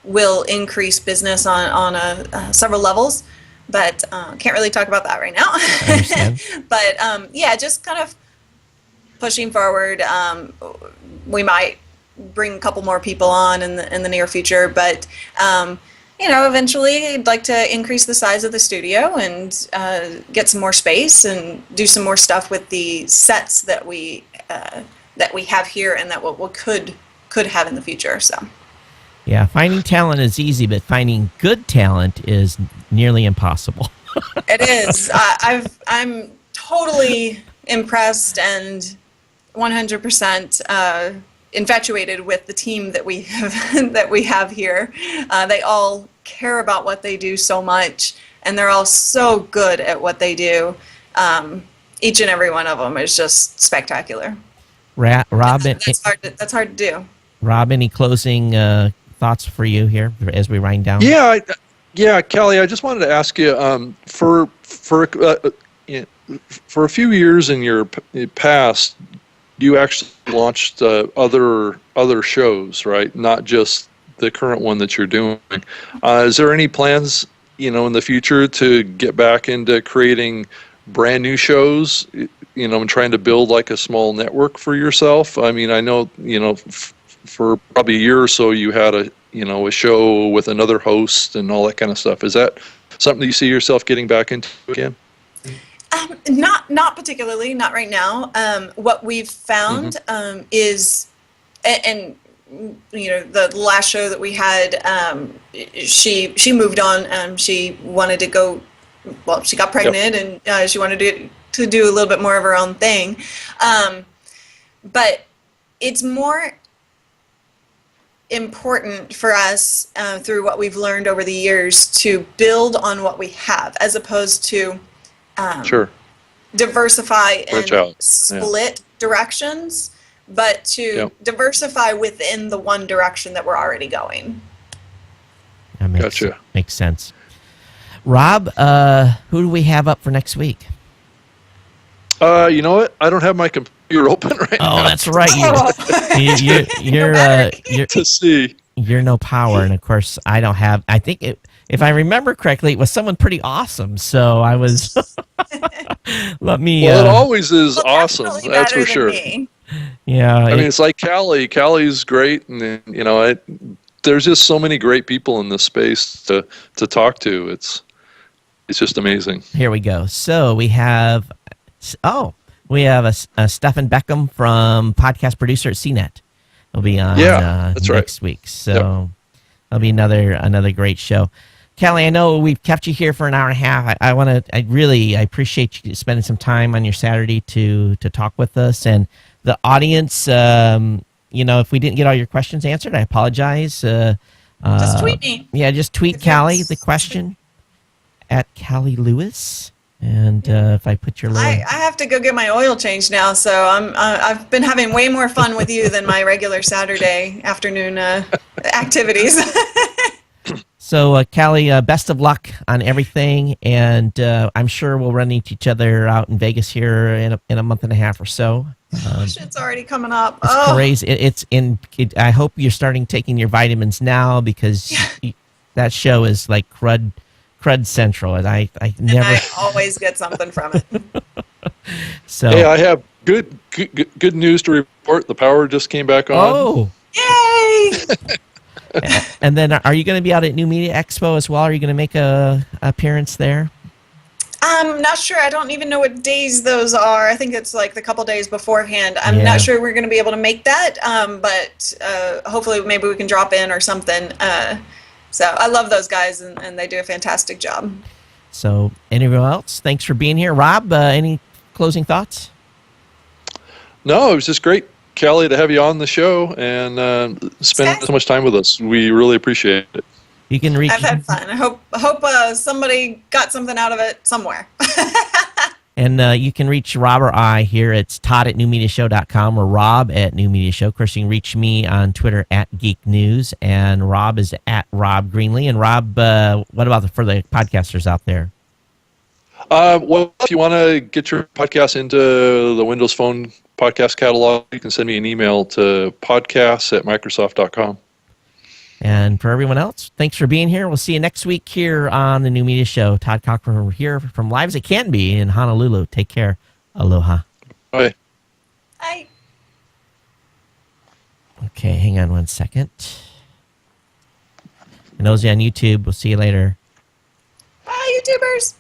will increase business on several levels, but can't really talk about that right now. I understand. But yeah, just kind of pushing forward. We might bring a couple more people on in the near future, but you know, eventually I'd like to increase the size of the studio and get some more space and do some more stuff with the sets that we have here and that we could have in the future. So Yeah, finding talent is easy, but finding good talent is nearly impossible. it is. I'm totally impressed and 100% infatuated with the team that we have here. They all care about what they do so much, and they're all so good at what they do. Each and every one of them is just spectacular. Rob, That's hard to do. Rob, any closing thoughts for you here as we wind down? Yeah, Kelly, I just wanted to ask you for a few years in your past, you actually launched other shows, right? Not just the current one that you're doing. Is there any plans, in the future to get back into creating brand new shows, and trying to build like a small network for yourself? I mean, I know, for probably a year or so you had a show with another host and all that kind of stuff. Is that something that you see yourself getting back into again? Not particularly, not right now. What we've found is, and the last show that we had, she moved on. She wanted to go. Well, she got pregnant, and she wanted to do a little bit more of her own thing. But it's more important for us through what we've learned over the years to build on what we have, as opposed to diversify and split directions, but to diversify within the one direction that we're already going. That Gotcha. Makes sense. Rob, who do we have up for next week? You know what? I don't have my computer open right now. Oh, that's right. You're to see. You're no power, and of course, I don't have. I think if I remember correctly, it was someone pretty awesome. So I was. Let me. Well, it always is awesome. That's for sure. Yeah. I mean, it's like Cali. Cali's great, and there's just so many great people in this space to talk to. It's just amazing. Here we go. So we have. a Stefan Beckham from podcast producer at CNET. He'll be on next week. So that'll be another great show. Kelly, I know we've kept you here for an hour and a half. I appreciate you spending some time on your Saturday to talk with us. And the audience, if we didn't get all your questions answered, I apologize. Just tweet me. Yeah, just tweet Cali the question at Cali Lewis. And if I put your I have to go get my oil changed now, so I've been having way more fun with you than my regular Saturday afternoon activities. So, Cali, best of luck on everything, and I'm sure we'll run into each other out in Vegas here in a month and a half or so. It's already coming up. It's crazy. I hope you're starting taking your vitamins now because that show is like crud central, and I And never. I always get something from it. So Hey, I have good news to report. The power just came back on. oh, Yay! and then are you going to be out at New Media Expo as well? Are you going to make a appearance there? I'm not sure. I don't even know what days those are. I think it's like the couple days beforehand. I'm Yeah. not sure we're going to be able to make that, but hopefully maybe we can drop in or something. So I love those guys, and they do a fantastic job. So anyone else? Thanks for being here, Rob. Any closing thoughts? No, it was just great, Callie, to have you on the show and spend Okay. so much time with us. We really appreciate it. You can reach. I've had fun. I hope somebody got something out of it somewhere. And you can reach Rob or I here. It's Todd at newmediashow.com or Rob at New Media Show. Of course, you can reach me on Twitter at Geek News, and Rob is at Rob Greenlee. And Rob, what about for the podcasters out there? Well, if you want to get your podcast into the Windows Phone podcast catalog, you can send me an email to podcasts@microsoft.com. And for everyone else, thanks for being here. We'll see you next week here on the New Media Show. Todd Cochran here from Live as It Can Be in Honolulu. Take care. Aloha. Bye. Bye. Okay, hang on one second. And those on YouTube, we'll see you later. Bye, YouTubers.